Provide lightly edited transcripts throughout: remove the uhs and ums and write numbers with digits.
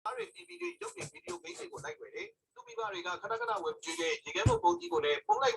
TV ရုပ်တွေဗီဒီယိုမိတ်တွေကိုလိုက်ွယ်တယ်သူမိဘတွေကခဏခဏဝယ်ကြည့်တဲ့ရေခဲမှုပုံကြီးကိုလည်းပုံလိုက်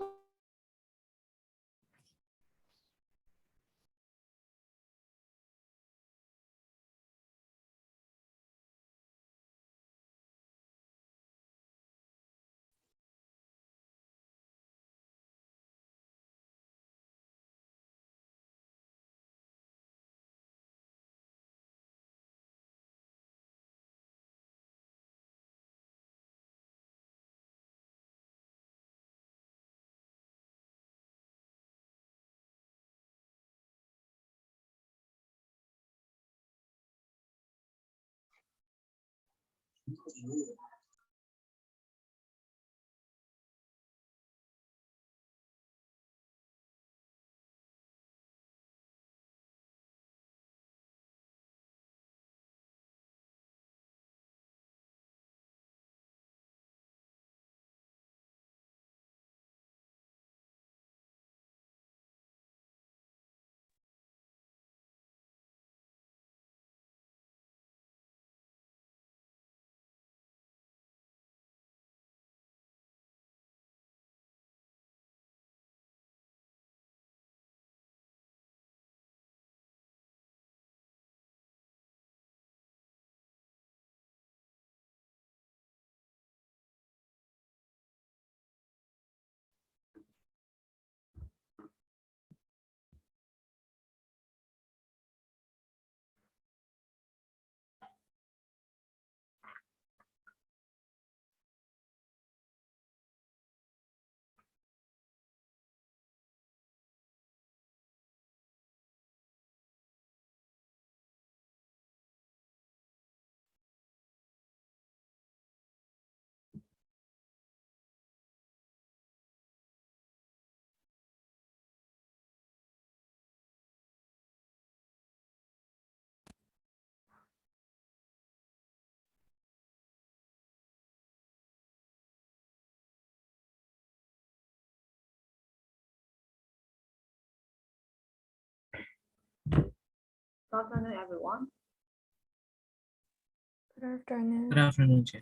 Good afternoon, everyone. Good afternoon. Good afternoon, Chair.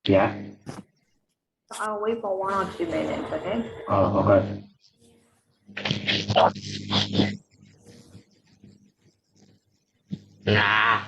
Yeah. So I'll wait for 1 or 2 minutes, okay? Oh, okay. Nah.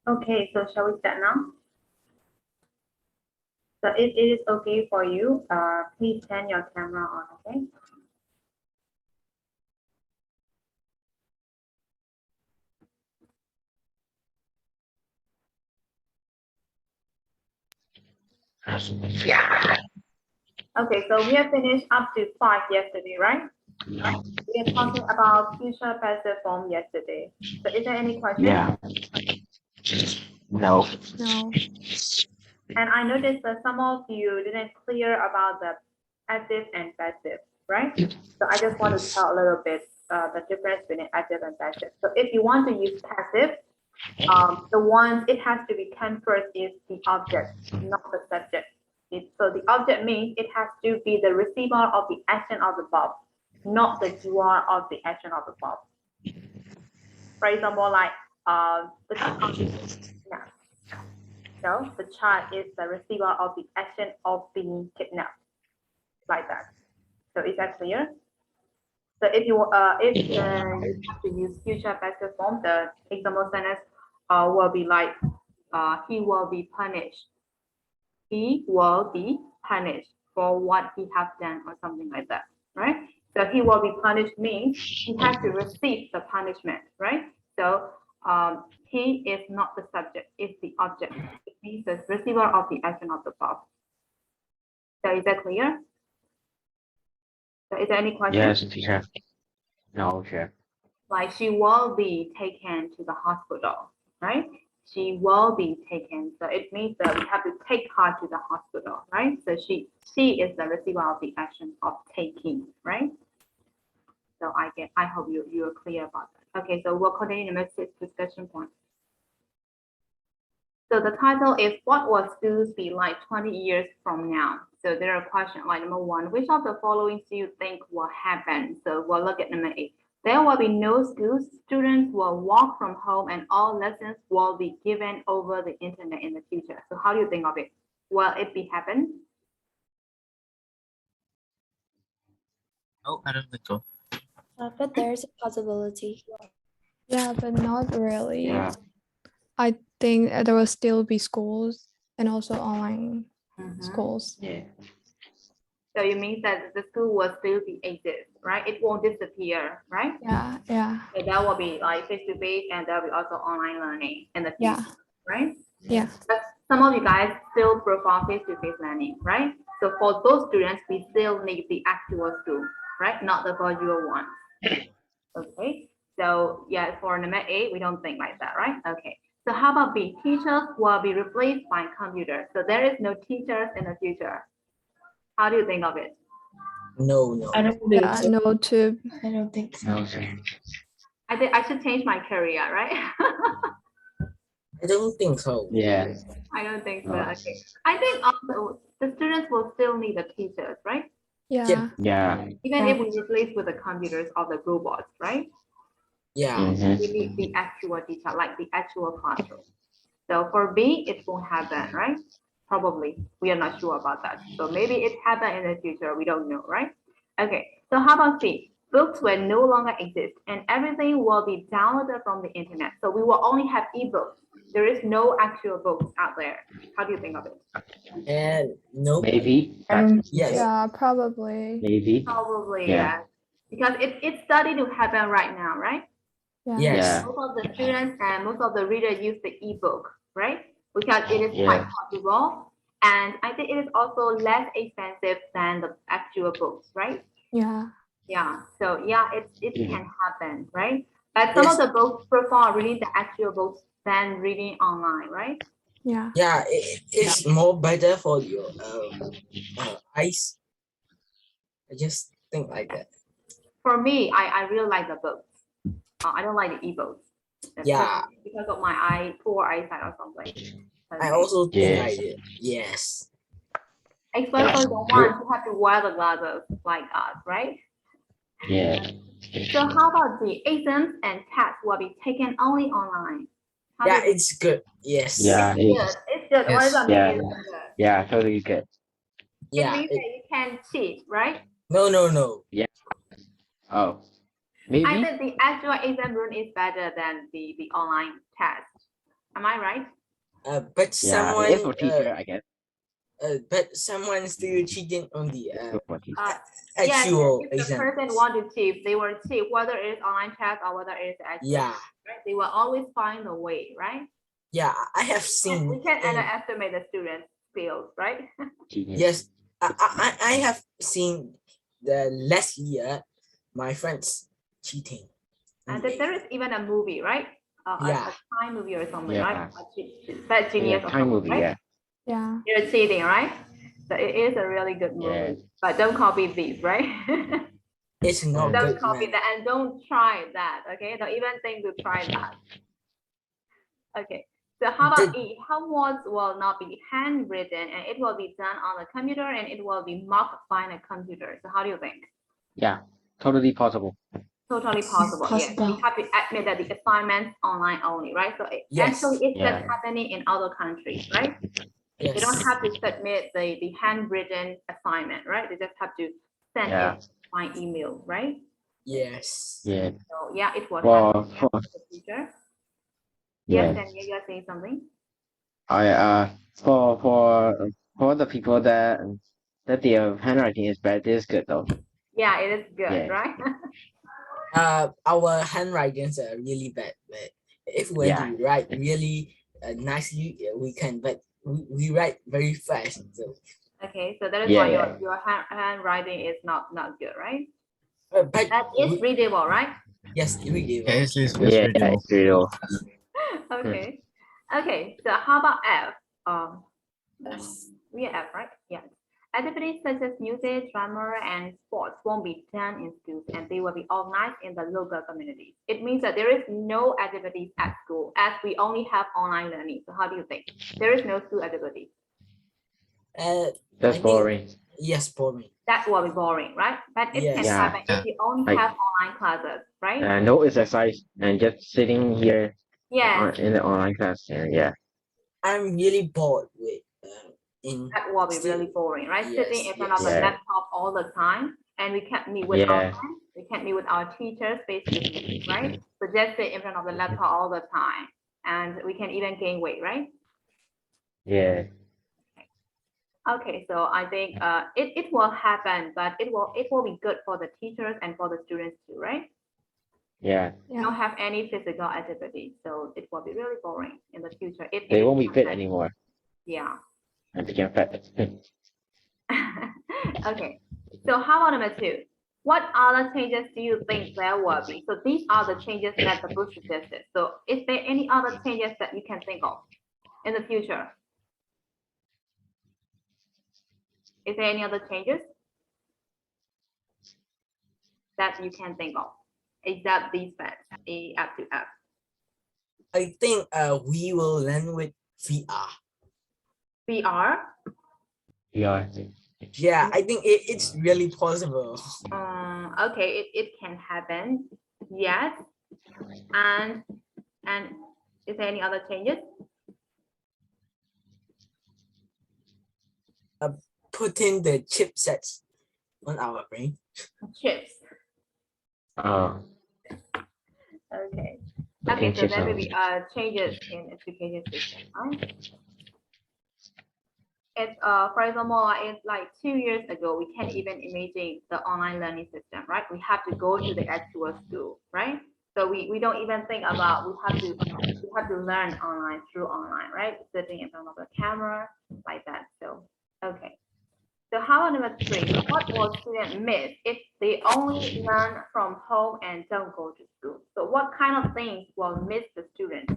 Okay, so shall we start now? So if it is okay for you, please turn your camera on, okay? Yeah. Okay, so we have finished up to 5 yesterday, right? We are talking about future passive form yesterday. So is there any question? Yeah. No. No. And I noticed that some of you didn't clear about the active and passive, right? So I just want to tell a little bit the difference between active and passive. So if you want to use passive, the one it has to be can first is the object, not the subject. So the object means it has to be the receiver of the action of the verb, not the doer of the action of the verb. For example, like the child. Yeah. So the child is the receiver of the action of being kidnapped, like that. So is that clear? So if you have to use future passive form, the example sentence will be like he will be punished. He will be punished for what he has done or something like that, right? So he will be punished means he has to receive the punishment, right? So he is not the subject, it's the object. It means the receiver of the action of the verb. So is that clear? So is there any question? Yes, teacher. No, teacher. Like she will be taken to the hospital, right? She will be taken. So it means that we have to take her to the hospital, right? So she is the receiver of the action of taking, right? So I hope you are clear about that. Okay, so we'll continue number 6 discussion point. So the title is what will schools be like 20 years from now? So there are questions like number 1, which of the following do you think will happen? So we'll look at number 8. There will be no schools. Students will work from home and all lessons will be given over the internet in the future. So how do you think of it? Will it be happen? No, I don't think so. But there's a possibility. Yeah, but not really. Yeah. I think there will still be schools and also online schools. Yeah. So you mean that the school will still be exist, right? It won't disappear, right? Yeah, yeah, So that will be like face-to-face and there will be also online learning in the future, yeah, right? yeah. But some of you guys still prefer face-to-face learning, right? So for those students, we still need the actual school, right? Not the virtual one. Okay. So yeah, for number 8, we don't think like that, right? Okay. So how about B? Teachers will be replaced by computers. So there is no teachers in the future. How do you think of it? No. I don't think Yeah, so. no tube. I don't think so. No, sir. I think I should change my career, right? I don't think so. Yeah. I don't think so. No. Okay. I think also the students will still need the teachers, right? Yeah, Yeah. Even Yeah. if we replace with the computers or the robots, right? Yeah. Mhm. We need the actual teacher, like the actual classroom. So for B, it won't happen, right? Probably. We are not sure about that. So maybe it happen in the future. We don't know, right? Okay. So how about C? Books will no longer exist and everything will be downloaded from the internet. So we will only have ebooks. There is no actual books out there. How do you think of it? And no. Maybe. I don't Yes. yeah, probably. Maybe. Probably, Yeah. yes. Because it's starting to happen right now, right? Yeah. Yes. Yeah. Most of the students and most of the readers use the ebook, right? Because it is Yeah. quite possible. And I think it is also less expensive than the actual books, right? Yeah. Yeah. So yeah, it Mhm. can happen, right? But some of Yes. the books prefer reading the actual books than reading online, right? Yeah. Yeah, it's more better for your eyes. I just think like that. For me, I really like the books. I don't like the ebooks. Yeah. Because of my poor eyesight or something. I also think Yeah. like it. Yes. Especially the ones who have to wear the glasses like us, right? Yeah. So how about the exams and tests will be taken only online? How Yeah, do you- it's good. Yes. Yeah. it's good. It's good. What does that mean? Yeah. It's good. Yeah. Totally good. It Yeah. means that you can cheat, right? No. Oh. I Maybe. think the actual exam room is better than the online test. Am I right? But Yeah, someone it's for teacher, I guess. but someone still cheating on the It's for teacher. Yes, actual if the exam. person want to cheat, they will cheat, whether it's online test or whether it's actual. Yeah, Right? They will always find a way, right? yeah, I have And seen. we can underestimate the students' skills, right? Genius. Yes, I have seen the last year my friends cheating. And there is even a movie, right? Yeah. A time movie or something, Yeah. right? Bad Genius Yeah, or time something, movie, right? yeah. Yeah. They're cheating, right? So it is a really good movie. Yes. But don't copy these, right? It's not Mm. Don't good, copy man. that and don't try that, okay? Don't even think to try that. Okay, so how about E? Homework will not be handwritten and it will be done on the computer and it will be marked by a computer. So how do you think? Yeah, totally possible. Totally possible, yes. We Possible. have to admit that the assignments online only, right? So Yes. actually it's just Yeah. happening in other countries, right? Yes. They don't have to submit the handwritten assignment, right? They just have to send Yeah. it by email, right? Yes. Yeah. So yeah, it will For happen in the future. Yes, yeah. and you are saying something? For the people that their handwriting is bad, this is good though. Yeah, it is good, Yeah. right? Our handwritings are really bad, but if we want to write really nicely, we can, but we write very fast. So, Okay, so that is Yeah, why yeah. your handwriting is not good, right? but That is readable, right? yes, we give. Yeah, it's Yeah, readable. it's real. Okay. Okay, so how about F? We have F, right? Yes. Activities such as music, drama, and sports won't be done in schools and they will be organized in the local communities. It means that there is no activities at school as we only have online learning. So how do you think? There is no school activities. That's I think- boring. Yes, boring. That will be boring, right? But it can Yes. happen Yeah. if you only Like- have online classes, right? No exercise and just sitting here Yeah, in the online class. Yeah. I'm really bored with in that will be still- really boring, right? Sitting in Yes, front of the yes. laptop all the time, and we can't meet with our Yeah. friends, we can't meet with our teachers face to face, right? So just sit in front of the laptop all the time, and we can even gain weight, right? Yeah. Okay, so I think it will happen, but it will be good for the teachers and for the students too, right? Yeah. We don't have any physical activity, so it will be really boring in the future. If it They is won't be fit online. anymore. Yeah. I became fat. Okay, so how about number 2? What other changes do you think there will be? So these are the changes that the book suggested. So is there any other changes that you can think of in the future? Is there any other changes that you can think of except these facts, A up to F? I think we will learn with VR. VR? Yeah. Yeah, I think it's really possible. Okay, it can happen. Yes. And is there any other changes? Putting the chipsets on our brain. Chips. Oh. Okay. Okay, Okay, so chips there will on. be changes in education system, right? It's for example, it's like 2 years ago, we can't even imagine the online learning system, right? We have to go to the actual school, right? So we don't even think about we have to learn online through online, right? Sitting in front of the camera like that. So okay. So how about number 3? What will students miss if they only learn from home and don't go to school? So what kind of things will miss the students?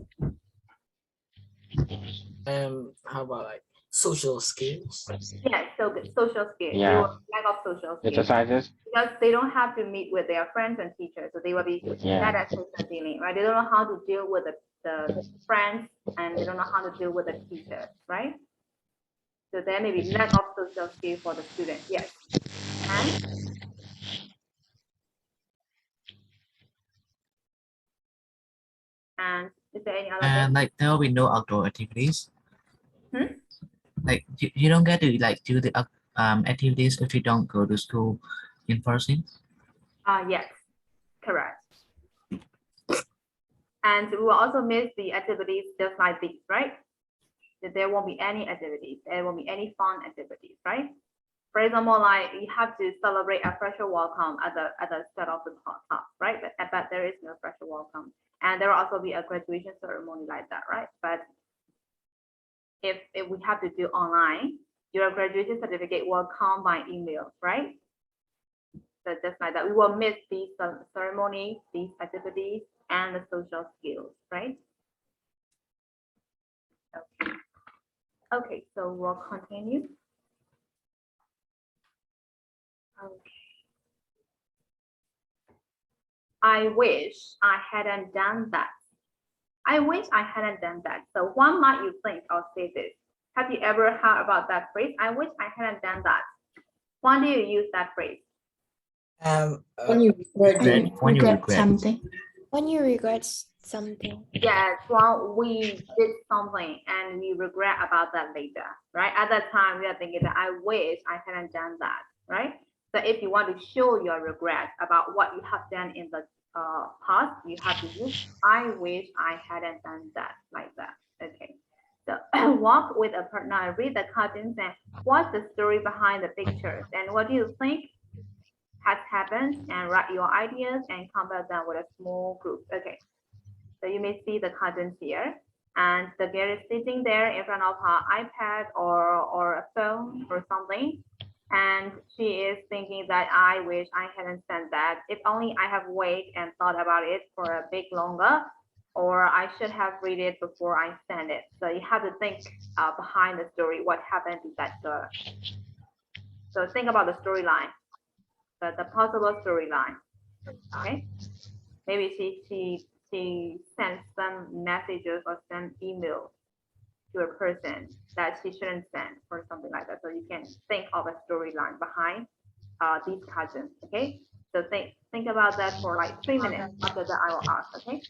How about like social skills? Yes, so good social skills. They Yeah. will lack of social skills Exercises. because they don't have to meet with their friends and teachers, so they will be Yeah. bad at social dealing, right? They don't know how to deal with the friends and they don't know how to deal with the teachers, right? So there may be lack of social skills for the students. Yes. And is there any other thing? And like there will be no outdoor activities. Hmm? Like you don't get to like do the activities if you don't go to school in person. Yes, correct. And we will also miss the activities just like these, right? There won't be any activities. There won't be any fun activities, right? For example, like you have to celebrate a fresher welcome at the start of the class, right? But there is no fresher welcome, and there will also be a graduation ceremony like that, right? But if we have to do online, your graduation certificate will come by email, right? So just like that, we will miss these ceremonies, these activities, and the social skills, right? Okay. Okay, so we'll continue. Okay. I wish I hadn't done that. I wish I hadn't done that. So what might you think I'll say this? Have you ever heard about that phrase? I wish I hadn't done that. When do you use that phrase? When you regret, When you regret. something. When you regret something. Yes, well, we did something and we regret about that later, right? At that time, we are thinking that I wish I hadn't done that, right? So if you want to show your regret about what you have done in the past, you have to use I wish I hadn't done that, like that. Okay. So walk with a partner, read the cartoons, and what's the story behind the pictures, and what do you think has happened, and write your ideas and compare them with a small group. Okay. So you may see the cartoons here, and the girl is sitting there in front of her iPad or a phone or something, and she is thinking that I wish I hadn't sent that. If only I have waited and thought about it for a bit longer, or I should have read it before I send it. So you have to think behind the story, what happened to that girl. So think about the storyline, the possible storyline. Okay, maybe she sent some messages or some emails to a person that she shouldn't send or something like that. So you can think of a storyline behind these cartoons. Okay, so think about that for like 3 minutes. After that, I will ask. Okay.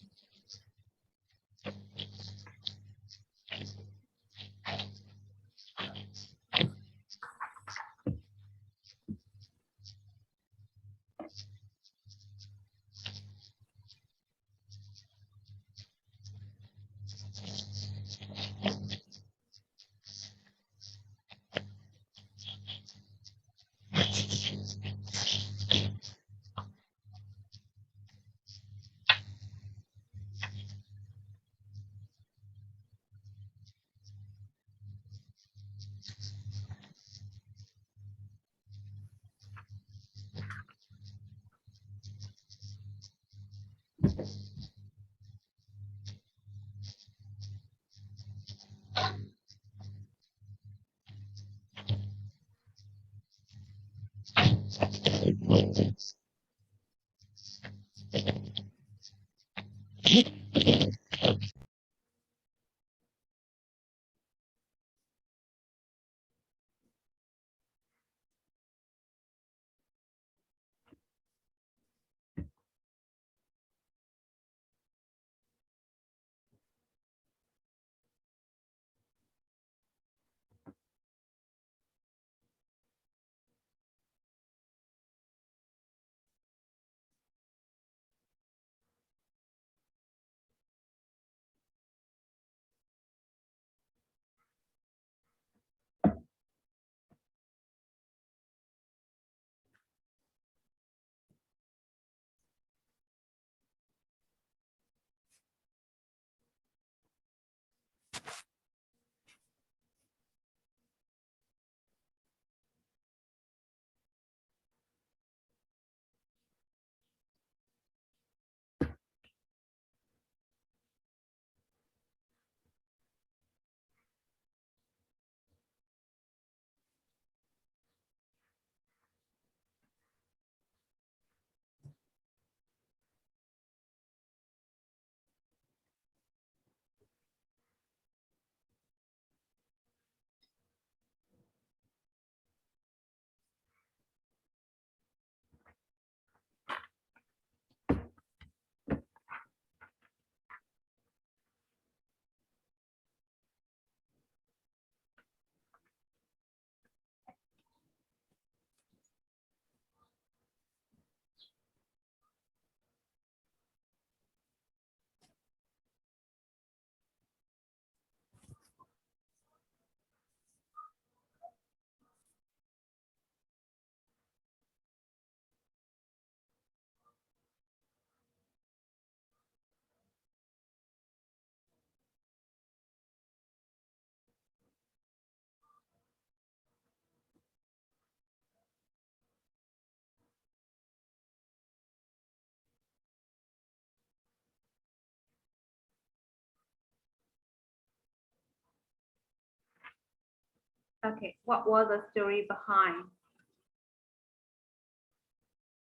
Okay, what was the story behind?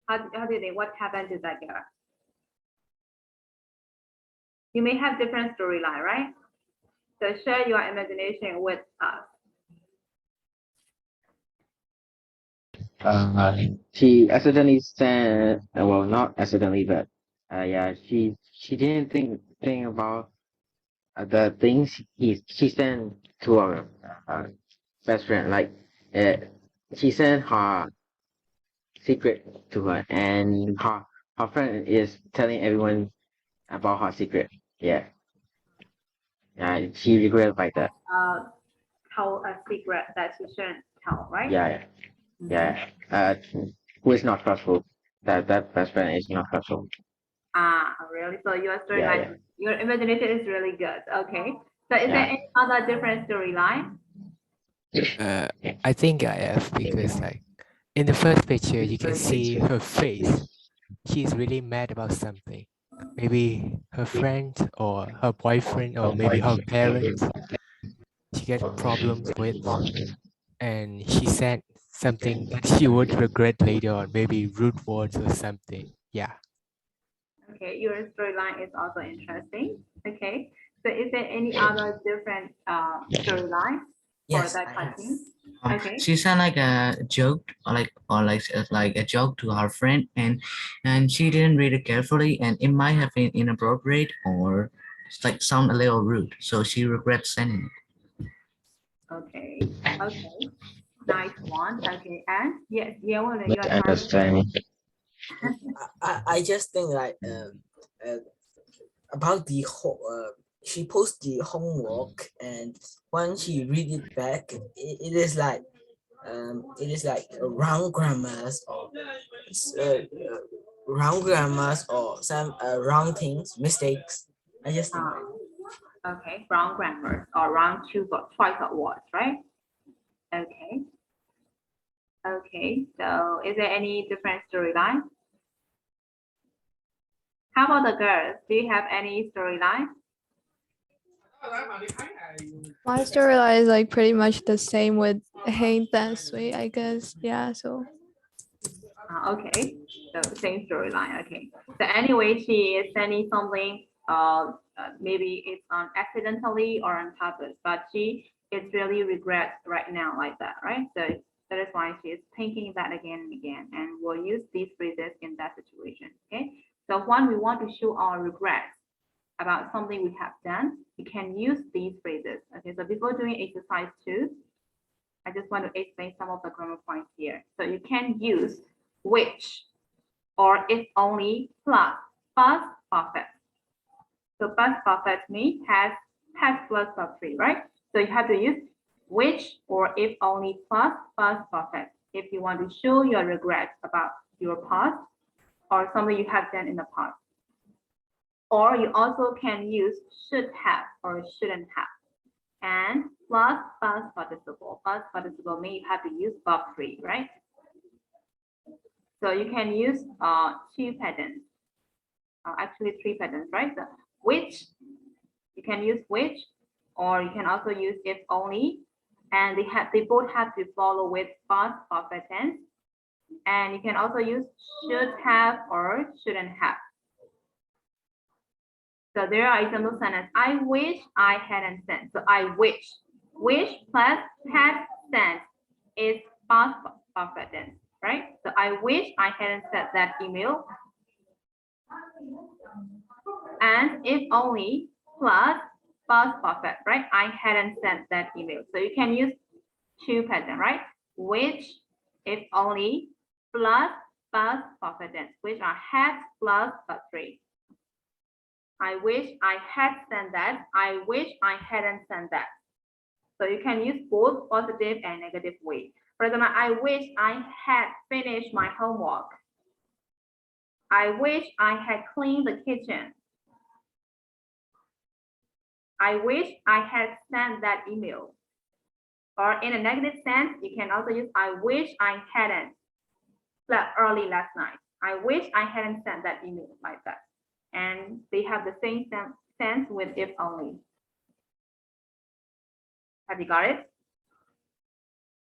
What happened to that girl? You may have different storyline, right? So share your imagination with us. She accidentally sent, well, not accidentally, but yeah, she didn't think about the things she sent to her best friend. Like, she sent her secret to her, and her friend is telling everyone about her secret. Yeah, yeah, she regret like that. Tell a secret that she shouldn't tell, right? Yeah, yeah, yeah. Who is not trustful? That best friend is not trustful. Ah, really? So your storyline, Yeah. your imagination is really good. Okay. So is there Yeah. any other different storyline? I think I have because like in the first picture you can see her face. She's really mad about something. Maybe her friend or her boyfriend or maybe her parents she get problems with, and she said something that she would regret later on, maybe rude words or something. Yeah. Okay, your storyline is also interesting. Okay. So is there any other different storyline for Yes, that I have. cartoon? Okay. She said like a joke or like a joke to her friend, and she didn't read it carefully, and it might have been inappropriate or like sound a little rude, so she regrets sending it. Okay. Okay. Nice one. Okay. And yes, yeah, well, you are trying. Misunderstanding. I just think like about the whole she posts the homework, and when she read it back, it is like wrong grammars or wrong grammars or some wrong things, mistakes. I just think like, Okay, wrong grammar or wrong choice of words, right? Okay. Okay, so is there any different storyline? How about the girls? Do you have any storyline? My storyline is like pretty much the same with Ain't That Sweet, I guess. Yeah, so Okay, so same storyline. Okay. So anyway, she is sending something. Maybe it's on accidentally or on purpose, but she is really regrets right now like that, right? So that is why she is thinking that again and again, and we'll use these phrases in that situation. Okay. So when we want to show our regrets about something we have done, we can use these phrases. Okay. So before doing exercise 2, I just want to explain some of the grammar points here. So you can use which or if only plus past perfect. So past perfect means has plus verb 3, right? So you have to use which or if only plus past perfect if you want to show your regrets about your past or something you have done in the past. Or you also can use should have or shouldn't have. And plus past participle. Past participle means you have to use verb 3, right? So you can use 2 patterns, actually 3 patterns, right? So which, you can use which, or you can also use if only, and they both have to follow with past perfect tense. And you can also use should have or shouldn't have. So there are example sentences. I wish I hadn't sent. So I wish plus had sent is past perfect tense, right? So I wish I hadn't sent that email. And if only plus past perfect, right? I hadn't sent that email. So you can use 2 pattern, right? Which, if only, plus past perfect tense, which are had plus verb 3. I wish I had sent that. I wish I hadn't sent that. So you can use both positive and negative way. For example, I wish I had finished my homework. I wish I had cleaned the kitchen. I wish I had sent that email. Or in a negative sense, you can also use I wish I hadn't slept early last night. I wish I hadn't sent that email like that. And they have the same sense with if only. Have you got it?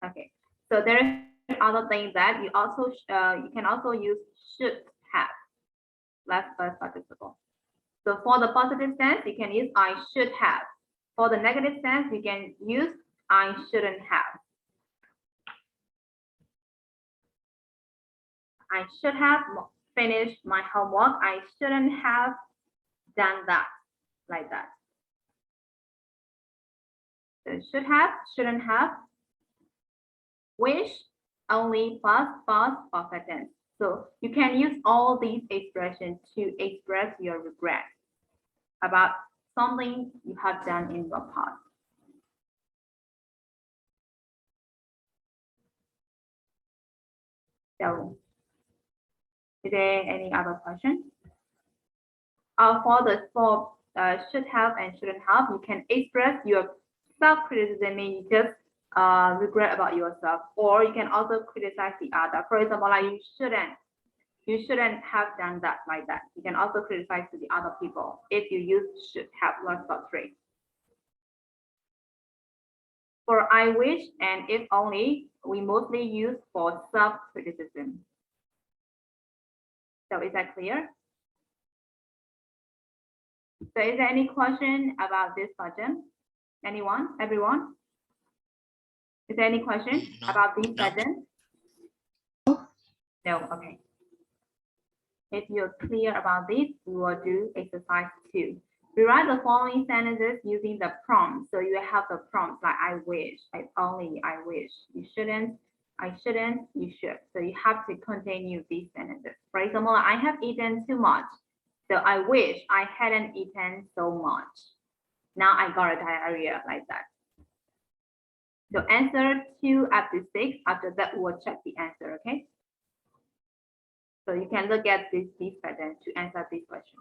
Okay, so there is other thing that you also you can also use should have, last past participle. So for the positive sense, you can use I should have. For the negative sense, you can use I shouldn't have. I should have finished my homework. I shouldn't have done that, like that. So should have, shouldn't have. Wish, only past, perfect tense. So you can use all these expressions to express your regret about something you have done in your past. So, is there any other question? For should have and shouldn't have, you can express your self-criticism, meaning you just regret about yourself, or you can also criticize the other. For example, like you shouldn't have done that, like that. You can also criticize to the other people if you use should have last but three. For I wish and if only, we mostly use for self-criticism. So is that clear? So is there any question about this pattern? Anyone? Everyone? Is there any question about this pattern? No, okay. If you're clear about this, we will do exercise 2. Rewrite the following sentences using the prompt. So you have the prompts like I wish, I only, I wish, you shouldn't, I shouldn't, you should. So you have to continue these sentences. For example, I have eaten too much. So I wish I hadn't eaten so much. Now I got a diarrhea, like that. So answer 2 up to 6. After that, we'll check the answer, okay? So you can look at this pattern to answer this question.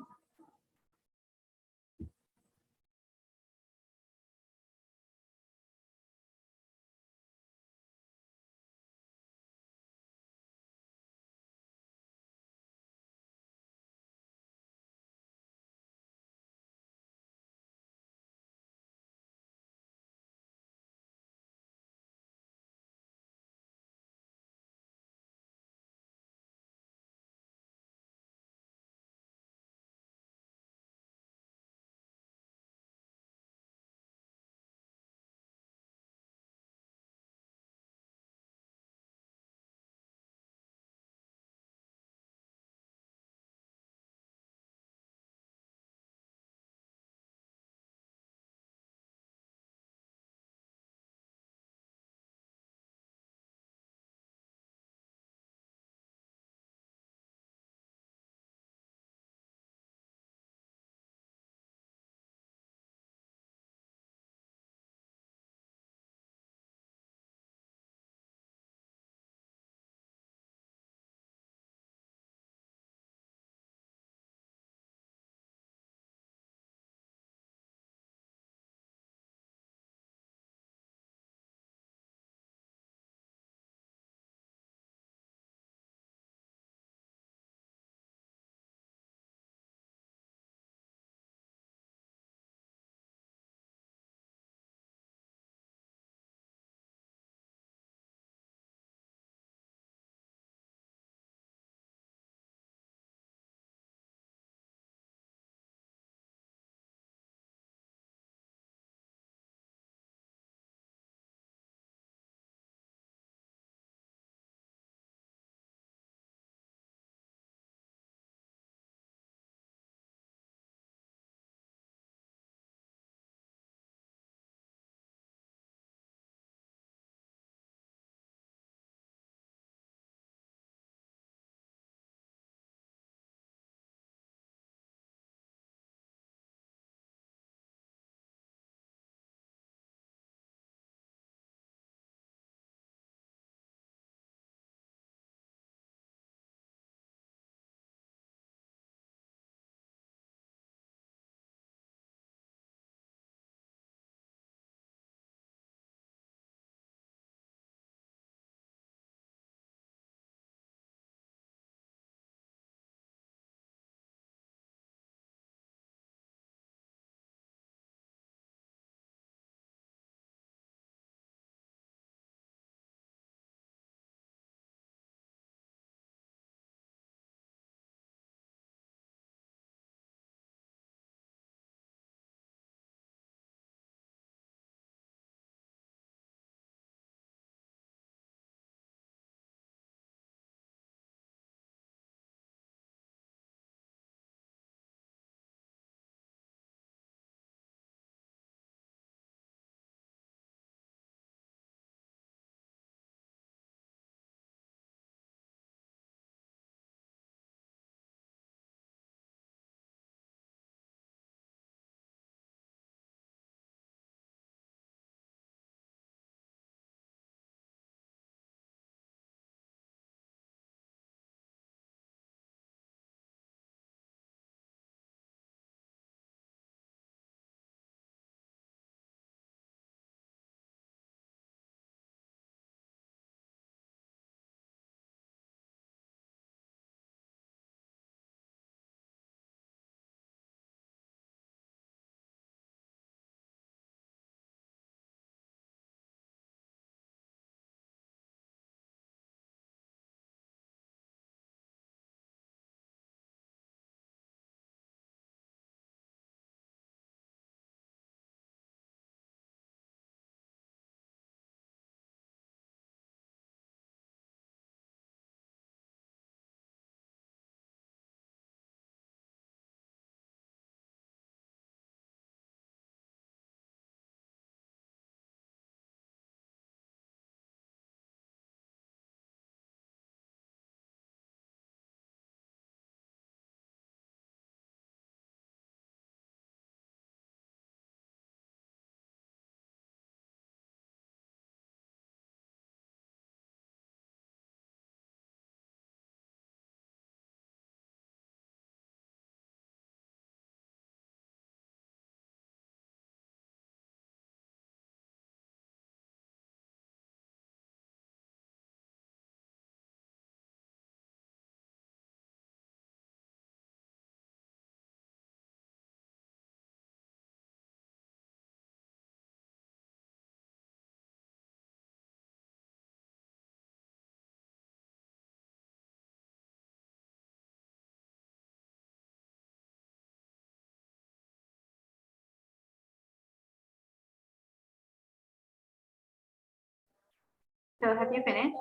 So have you finished?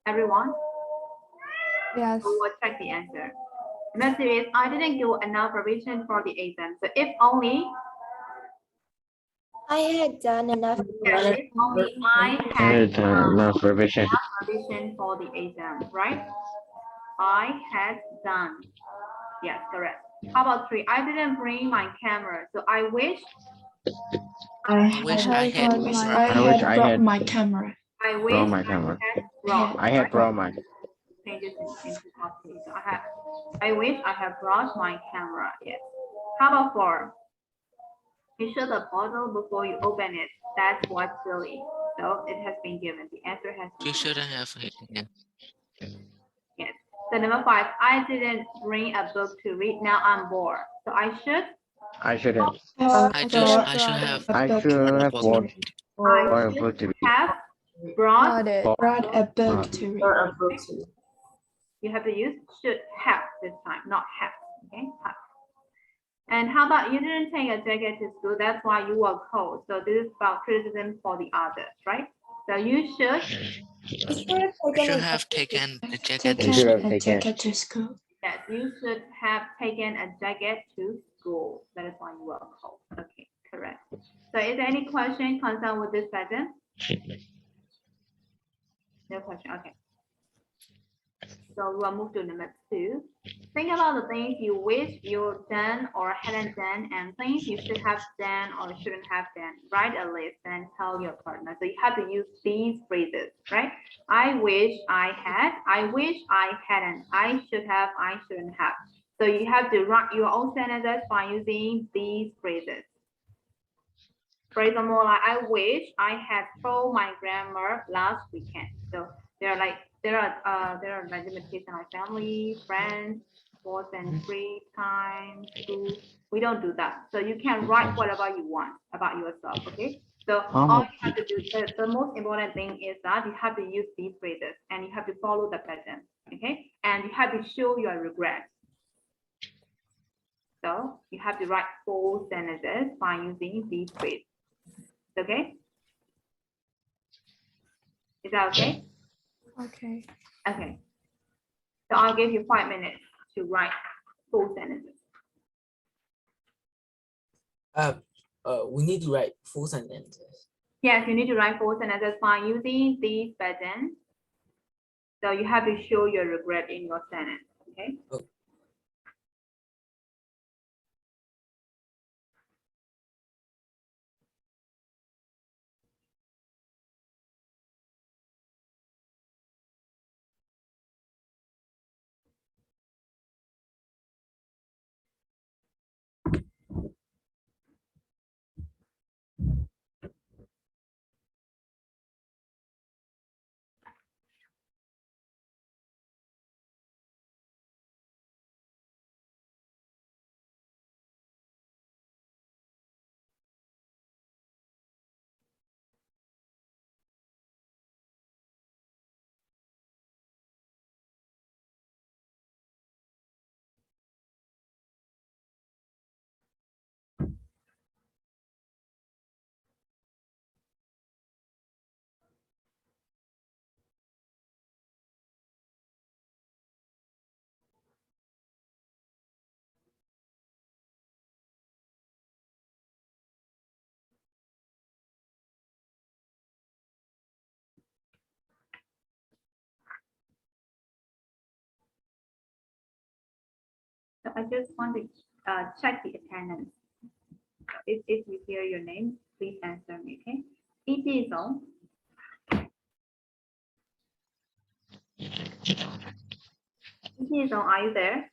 Everyone? Yes. So we'll check the answer. Number 2 is I didn't do enough revision for the exam. So if only, I had done enough. yes, if only I I had had enough revision. revision for the exam, right? I had done. Yes, correct. How about 3? I didn't bring my camera. So I wish I wish I had brought brought my- I wish I had my camera. I wish brought my camera. I had brought. I had brought my. Changes into copy. So I wish I had brought my camera. Yes. How about 4? You shut the bottle before you open it. That's what's silly. So it has been given. The answer has been You given. shouldn't have it. Yes. So number 5, I didn't bring a book to read. Now I'm bored. So I should. I shouldn't. I should have I should have bought I a book to should read. have brought. Brought it. Brought a book to read. You have to use should have this time, not have. Okay. Have. And how about you didn't take a jacket to school? That's why you were cold. So this is about criticism for the others, right? So you should. I should have taken the jacket. You should have A taken. jacket to school. Yes, you should have taken a jacket to school. That is why you were cold. Okay, correct. So is there any question concerned with this sentence? No question. Okay. So we'll move to number 2. Think about the things you wish you'd done or hadn't done and things you should have done or shouldn't have done. Write a list and tell your partner. So you have to use these phrases, right? I wish I had, I wish I hadn't, I should have, I shouldn't have. So you have to write your own sentences by using these phrases. For example, like, I wish I had told my grandma last weekend. So there are like limitations like family, friends, sports and free time, school. We don't do that. So you can write whatever you want about yourself. Okay. So all you have to do, the most important thing is that you have to use these phrases and you have to follow the pattern. Okay. And you have to show your regret. So you have to write 4 sentences by using these phrases. Okay. Is that okay? Okay. Okay. So I'll give you 5 minutes to write 4 sentences. We need to write 4 sentences. Yes, you need to write 4 sentences by using these patterns. So you have to show your regret in your sentence. Okay. Oh. So I just want to check the attendance. If you hear your name, please answer me. Okay. 이지성. 이지성, are you there?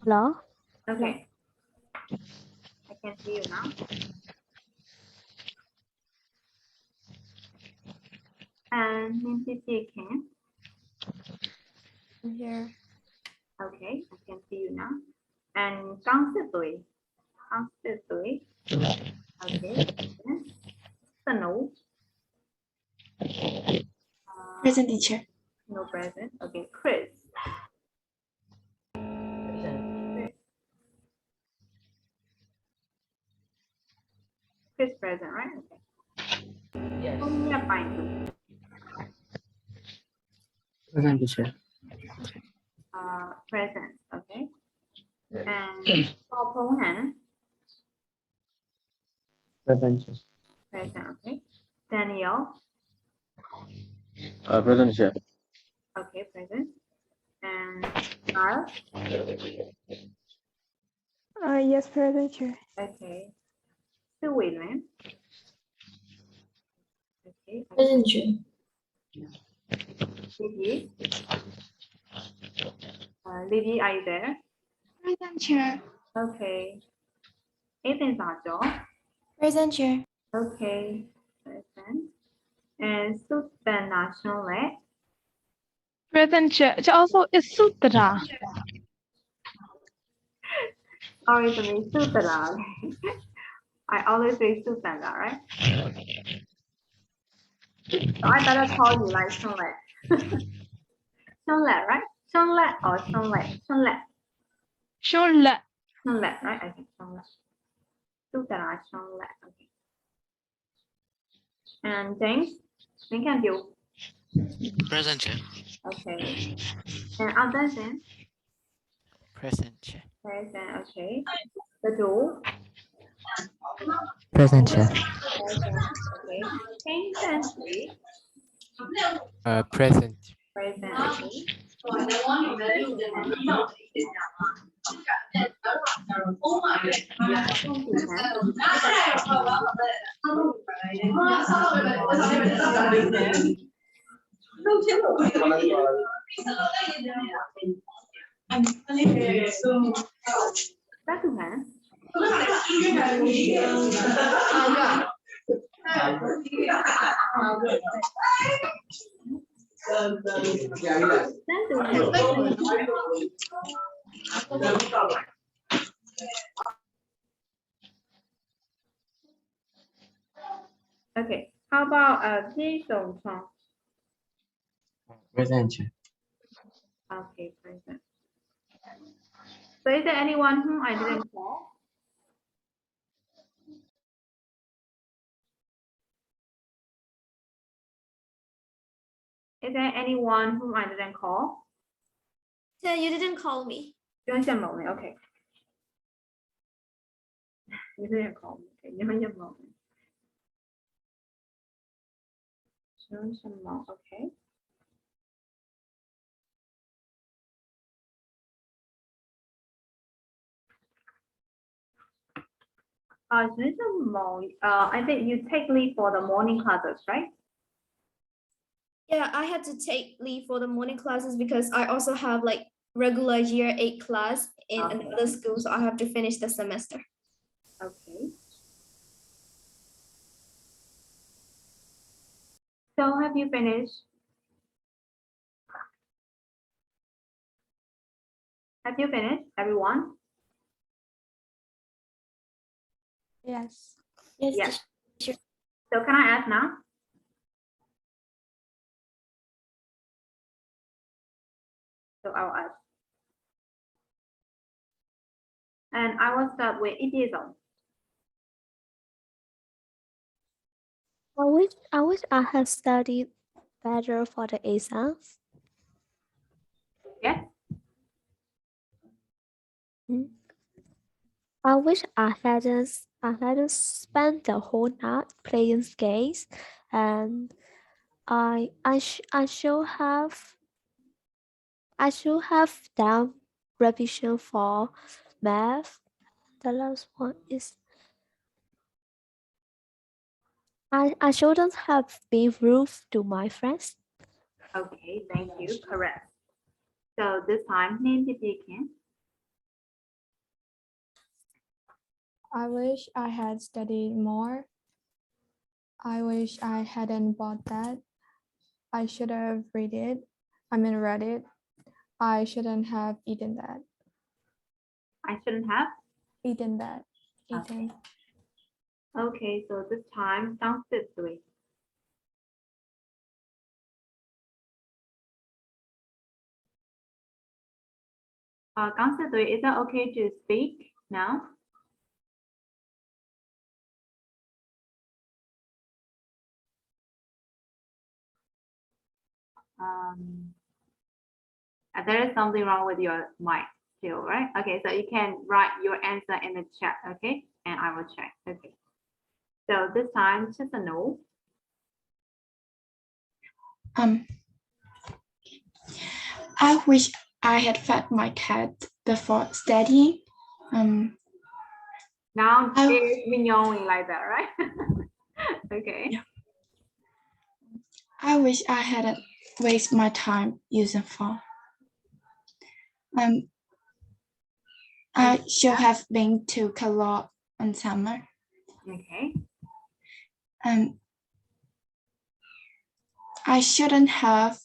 Hello? Okay. I can see you now. And Nimsiti Kim. I'm here. Okay, I can see you now. And Kang Situi. Kang Situi. Okay. Sanu. Present teacher. No present. Okay, Chris. Chris present, right? Okay. Yes. Yeah, fine. Present teacher. Present, okay. And for Ponghan, Present teacher. present, okay. Daniel, Present teacher. okay, present. And Charles, Yes, present teacher. okay. Sue William, okay. Present teacher. Lily, Lily, are you there? Present chair. Okay. Ethan Sajo, Present chair. okay, present. And Sutan National, Present chair. Also is Sutra. sorry to me, Sutala. I always say Sutala, right? So I better call you like Shunle. Shunle, right? Shunle or Shunle? Shunle. Shunle. Shunle, right? I think Shunle. Sutala, Shunle. Okay. And James, we can do. Present chair. Okay. And Anderson, Present chair. present, okay. The two, Present chair. present, okay. James and three, Present. present, okay. That's okay. Okay, how about Ji Song Chong? Present chair. Okay, present. So is there anyone whom I didn't call? Is there anyone whom I didn't call? So you didn't call me. You didn't call me, okay. You didn't call me, okay. You didn't call me. Okay. I think you take leave for the morning classes, right? Yeah, I had to take leave for the morning classes because I also have like regular year 8 class in Okay. another school, so I have to finish the semester. Okay. So have you finished? Have you finished, everyone? Yes. Yes. Yes. So can I ask now? So I'll ask. And I will start with Idiom. I wish I had studied better for the exams. Yes. I wish I hadn't spent the whole night playing games, and I should have done revision for math. The last one is I shouldn't have been rude to my friends. Okay, thank you. Correct. So this time, name the begin. I wish I had studied more. I wish I hadn't bought that. I should have read it. Read it. I shouldn't have eaten that. I shouldn't have. Eaten that. Eaten. Okay, so this time, downstairs three. Downstairs three, is that okay to speak now? There is something wrong with your mic still, right? Okay, so you can write your answer in the chat, okay? And I will check. Okay. So this time, just a no. I wish I had fed my cat before studying. Now it's meowing like that, right? Okay. Yeah. I wish I hadn't wasted my time using phone. I should have been to Kalot in summer. Okay. I shouldn't have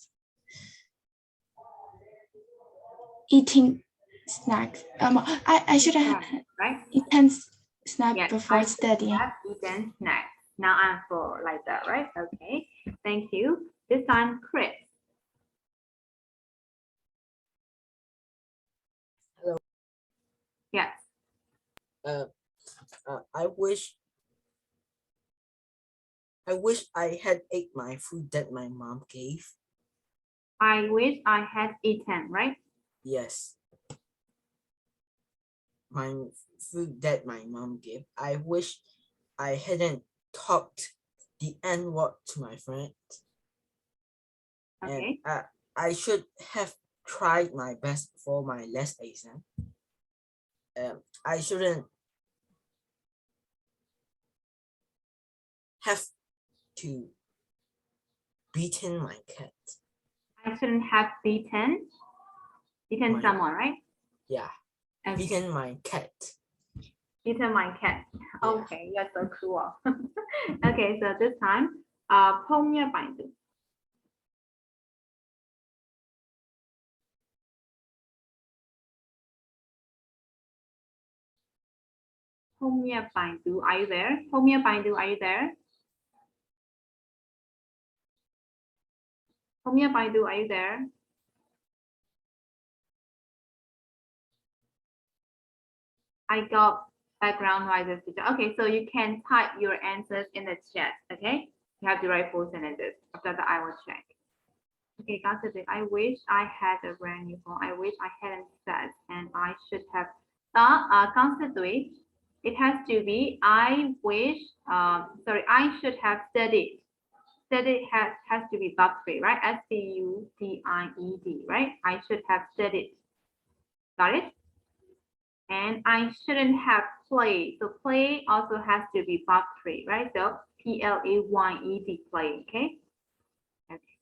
eating snacks. I should have right? eaten snack Yes, before studying. have eaten snacks. Now I'm full like that, right? Okay. Thank you. This time, Chris. Hello. Yes. I wish I had ate my food that my mom gave. I wish I had eaten, right? Yes. My food that my mom gave. I wish I hadn't talked the N word to my friend. Okay. And I should have tried my best for my last exam. I shouldn't have to beaten my cat. I shouldn't have beaten someone, right? Yeah. Okay. Beaten my cat. Beaten my cat. Yeah. Okay, you're so cool. Okay, so this time, Phong Nha Bài Tử. Phong Nha Bài Tử, are you there? Phong Nha Bài Tử, are you there? Phong Nha Bài Tử, are you there? I got background noises. Okay, so you can type your answers in the chat, okay? You have to write full sentences. After that, I will check. Okay, Gossip, I wish I had a brand new phone. I wish I hadn't said, and I should have. Constitute, it has to be, I wish, sorry, I should have studied. Studied has to be verb 3, right? S-T-U-D-I-E-D, right? I should have studied. Got it? And I shouldn't have played. So play also has to be verb 3, right? So P-L-A-Y-E-D, play, okay? Okay.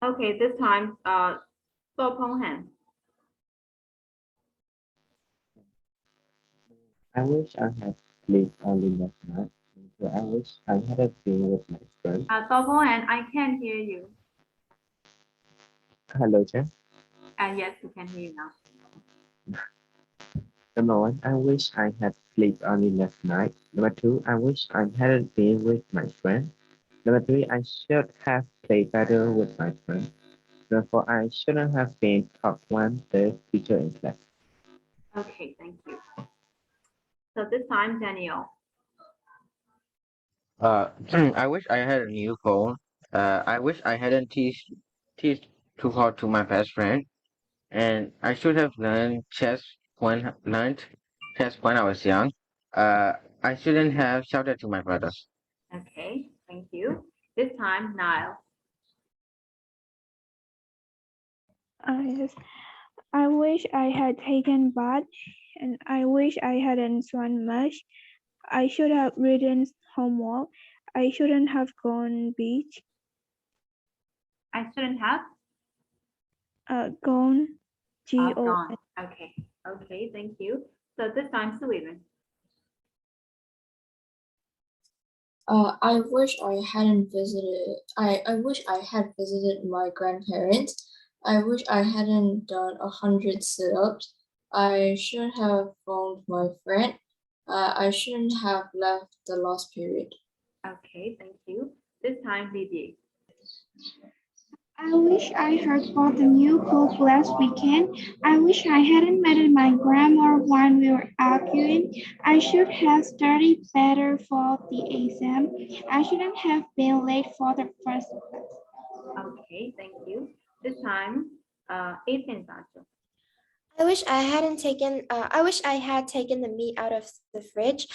Okay, this time, So Pong Han. I wish I had slept early last night. So I wish I had been with my friend. So Pong Han, I can't hear you. Hello, Jen. Yes, we can hear you now. Number 1, I wish I had slept early last night. Number 2, I wish I hadn't been with my friend. Number 3, I should have played better with my friend. Number 4, I shouldn't have been top 1 the teacher in class. Okay, thank you. So this time, Daniel. I wish I had a new phone. I wish I hadn't teased too hard to my best friend. And I should have learned chess when I was young. I shouldn't have shouted to my brothers. Okay, thank you. This time, Niall. Yes. I wish I had taken bath, and I wish I hadn't swum much. I should have written homework. I shouldn't have gone beach. I shouldn't have Gone. gone. Okay, okay, thank you. So this time, Sullivan. I wish I hadn't visited. I wish I had visited my grandparents. I wish I hadn't done 100 sit-ups. I should have phoned my friend. I shouldn't have left the last period. Okay, thank you. This time, Lydia. I wish I had bought a new coat last weekend. I wish I hadn't met my grandma when we were arguing. I should have studied better for the exam. I shouldn't have been late for the first class. Okay, thank you. This time, 18 answer. I wish I hadn't taken. I wish I had taken the meat out of the fridge.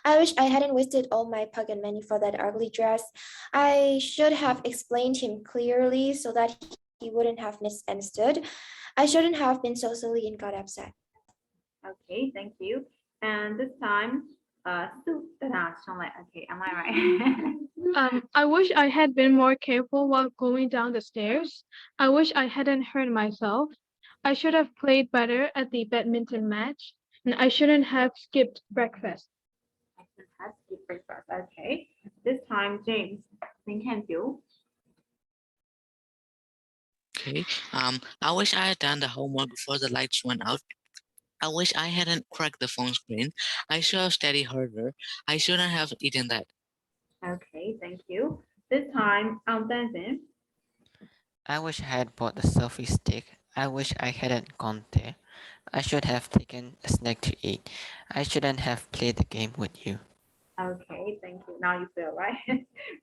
I wish I hadn't wasted all my pocket money for that ugly dress. I should have explained him clearly so that he wouldn't have misunderstood. I shouldn't have been so silly and got upset. Okay, thank you. And this time, okay, am I right? I wish I had been more careful while going down the stairs. I wish I hadn't hurt myself. I should have played better at the badminton match, and I shouldn't have skipped breakfast. I should have skipped breakfast. Okay. This time, James, think can do. Okay. I wish I had done the homework before the lights went out. I wish I hadn't cracked the phone screen. I should have studied harder. I shouldn't have eaten that. Okay, thank you. This time, Dancing. I wish I had bought a selfie stick. I wish I hadn't gone there. I should have taken a snack to eat. I shouldn't have played the game with you. Okay, thank you. Now you feel right.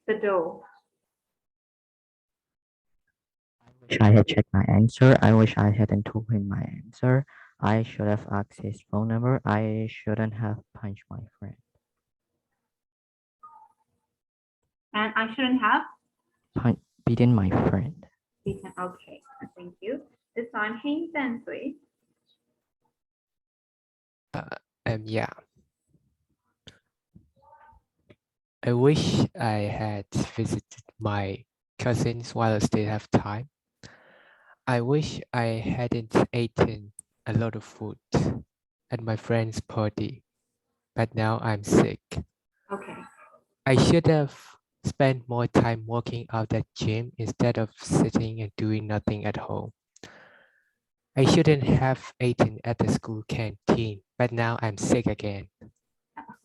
The door. Wish I had checked my answer. I wish I hadn't told him my answer. I should have asked his phone number. I shouldn't have punched my friend. And I shouldn't have Beaten my friend. beaten. Okay, thank you. This time, Hing and Sui. Yeah. I wish I had visited my cousins while I still have time. I wish I hadn't eaten a lot of food at my friend's party, but now I'm sick. Okay. I should have spent more time working out at gym instead of sitting and doing nothing at home. I shouldn't have eaten at the school canteen, but now I'm sick again.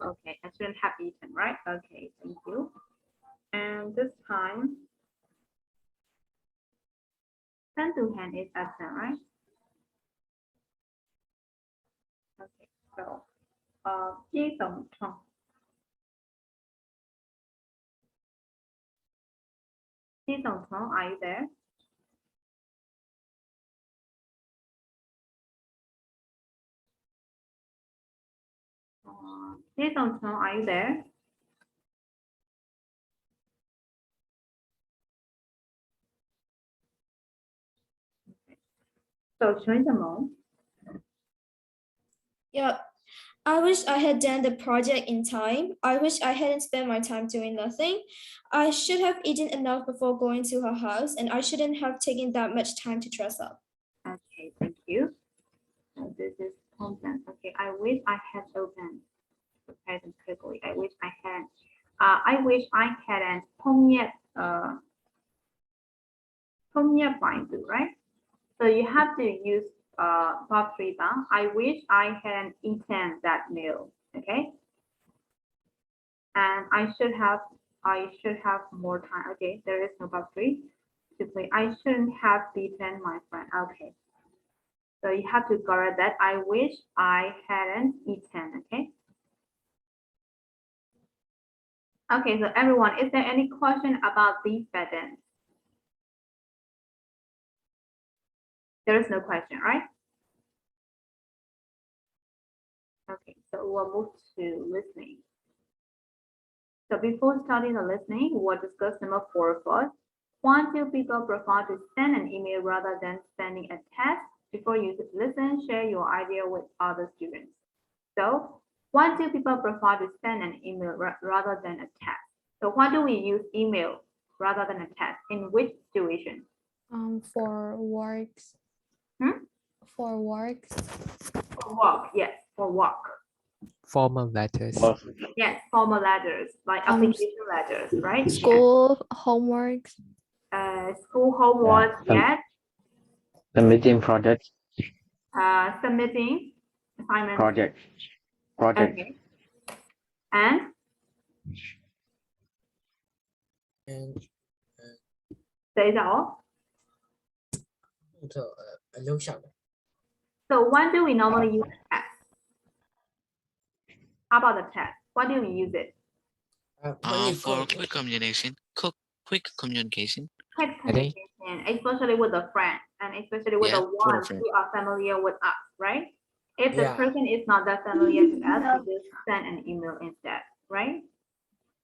Okay, I shouldn't have eaten, right? Okay, thank you. And this time, Sanduhan is absent, right? Okay, so, Ji Dong Chong. Ji Dong Chong, are you there? Ji Dong Chong, are you there? So, Choi Jamon. Yeah, I wish I had done the project in time. I wish I hadn't spent my time doing nothing. I should have eaten enough before going to her house, and I shouldn't have taken that much time to dress up. Okay, thank you. So this is content. Okay, I wish I had opened the present quickly. I wish I had. I wish I hadn't. Right? So you have to use verb 3 ba. I wish I hadn't eaten that meal. Okay. And I should have more time. Okay, there is no verb 3. Simply, I shouldn't have beaten my friend. Okay. So you have to correct that. I wish I hadn't eaten. Okay. Okay, so everyone, is there any question about these patterns? There is no question, right? Okay, so we'll move to listening. So before starting the listening, we'll discuss number 4 first. Why do people prefer to send an email rather than sending a text? Before you listen, share your idea with other students. So why do people prefer to send an email rather than a text? So why do we use email rather than a text? In which situation? For works. For works. For work, yes, for work. Formal letters. Yes, formal letters, like application letters, right? School homeworks. School homework, yes. Submitting projects. Submitting assignments. Project. Okay. And? And So is that all? So lâu chậm. So when do we normally use text? How about the text? When do we use it? For quick communication. Quick communication. Quick I think communication, especially with a friend and especially with Yeah, the with a ones friend. who are familiar with us, right? If the Yeah. person is not that familiar to us, we just send an email instead, right?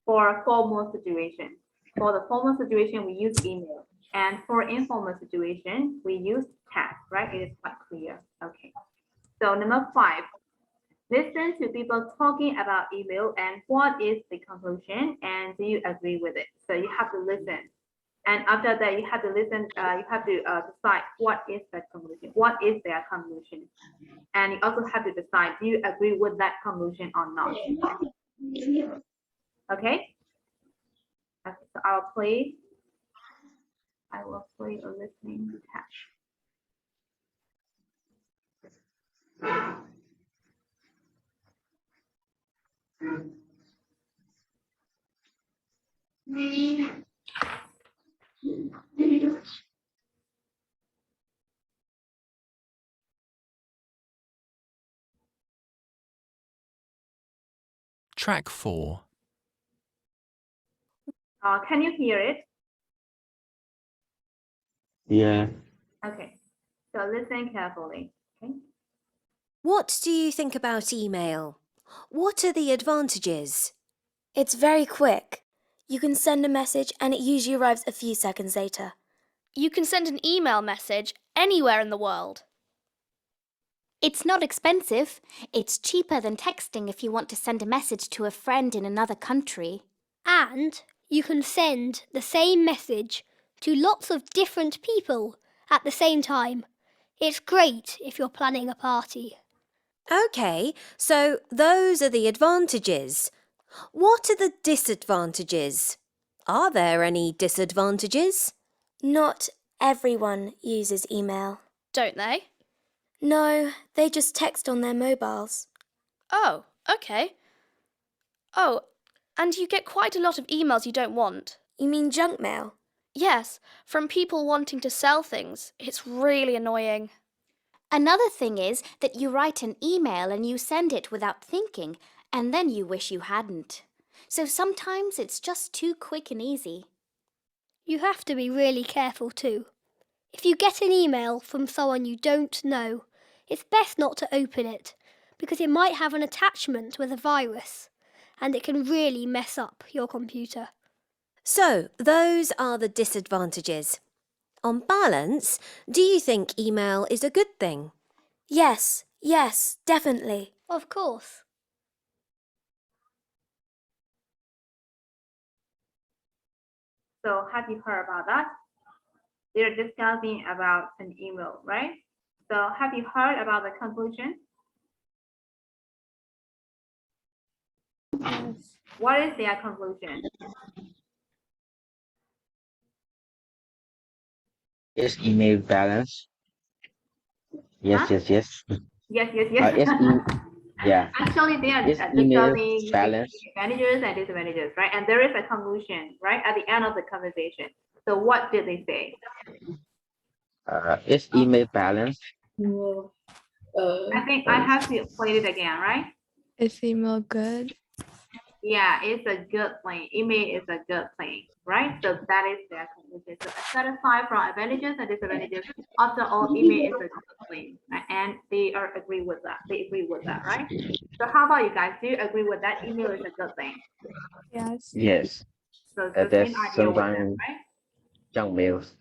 For formal situation. For the formal situation, we use email. And for informal situation, we use text, right? It is quite clear. Okay. So number 5, listen to people talking about email and what is the conclusion and do you agree with it? So you have to listen. And after that, you have to listen, you have to decide what is the conclusion, what is their conclusion. And you also have to decide, do you agree with that conclusion or not? Okay? Okay, so I will play a listening test. Track 4. Can you hear it? Yeah. Okay, so listen carefully. Okay. What do you think about email? What are the advantages? It's very quick. You can send a message and it usually arrives a few seconds later. You can send an email message anywhere in the world. It's not expensive. It's cheaper than texting if you want to send a message to a friend in another country. And you can send the same message to lots of different people at the same time. It's great if you're planning a party. Okay, so those are the advantages. What are the disadvantages? Are there any disadvantages? Not everyone uses email. Don't they? No, they just text on their mobiles. Oh, okay. Oh, and you get quite a lot of emails you don't want. You mean junk mail? Yes, from people wanting to sell things. It's really annoying. Another thing is that you write an email and you send it without thinking, and then you wish you hadn't. So sometimes it's just too quick and easy. You have to be really careful too. If you get an email from someone you don't know, it's best not to open it, because it might have an attachment with a virus, and it can really mess up your computer. So, those are the disadvantages. On balance, do you think email is a good thing? Yes, definitely. Of course. So have you heard about that? They're discussing about an email, right? So have you heard about the conclusion? Yes. What is their conclusion? Is email balance? Yes, Huh? yes, yes. Yes. Yeah. Actually, they are Is email discussing balance? the advantages and disadvantages, right? And there is a conclusion, right, at the end of the conversation. So what did they say? Is email balance? I think I have to play it again, right? Is email good? Yeah, it's a good thing. Email is a good thing, right? So that is their conclusion. So aside from advantages and disadvantages, after all, email is a good thing, right? And they agree with that. They agree with that, right? So how about you guys? Do you agree with that? Email is a good thing. Yes. Yes. So it's the There's same idea with that, sometimes right? junk mails.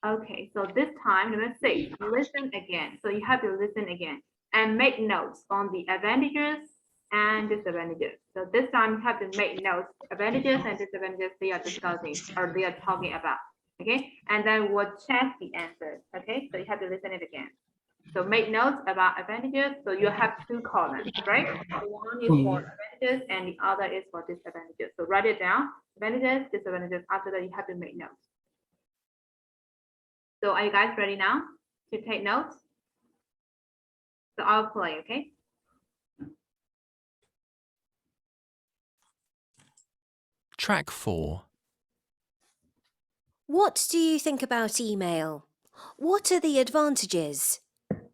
Okay, so this time, number 6, listen again. So you have to listen again and make notes on the advantages and disadvantages. So this time you have to make notes, advantages and disadvantages they are discussing or they are talking about. Okay, and then we'll check the answers. Okay, so you have to listen it again. So make notes about advantages. So you have 2 columns, right? One is for advantages and the other is for disadvantages. So write it down, advantages, disadvantages. After that, you have to make notes. So are you guys ready now to take notes? So I'll play, okay? Track 4. What do you think about email? What are the advantages?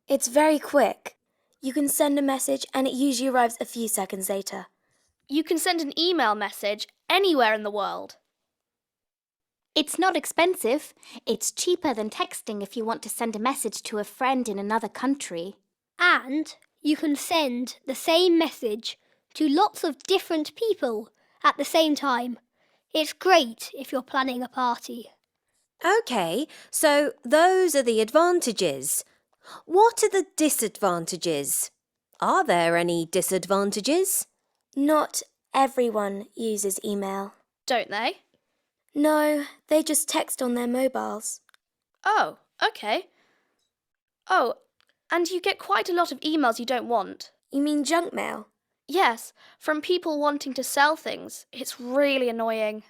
It's very quick. You can send a message and it usually arrives a few seconds later. You can send an email message anywhere in the world. It's not expensive. It's cheaper than texting if you want to send a message to a friend in another country. And you can send the same message to lots of different people at the same time. It's great if you're planning a party. Okay, so those are the advantages. What are the disadvantages? Are there any disadvantages? Not everyone uses email. Don't they? No, they just text on their mobiles. Oh, okay. Oh, and you get quite a lot of emails you don't want. You mean junk mail? Yes, from people wanting to sell things. It's really annoying.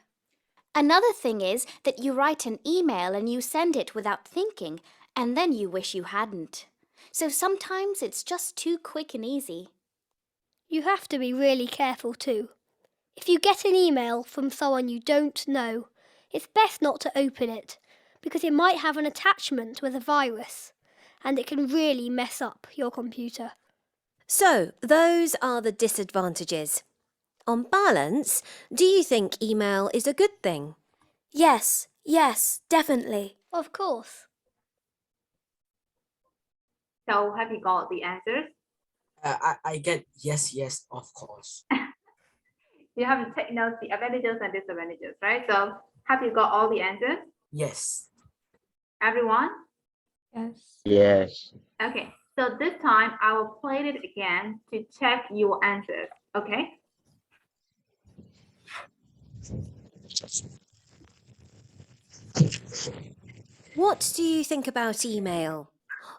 Another thing is that you write an email and you send it without thinking, and then you wish you hadn't. So sometimes it's just too quick and easy. You have to be really careful too. If you get an email from someone you don't know, it's best not to open it because it might have an attachment with a virus and it can really mess up your computer. So, those are the disadvantages. On balance, do you think email is a good thing? Yes, definitely. Of course. So have you got the answers? I get yes, of course. You have to take notes the advantages and disadvantages, right? So have you got all the answers? Yes. Everyone? Yes. Yes. Okay, so this time I will play it again to check your answers, okay? What do you think about email?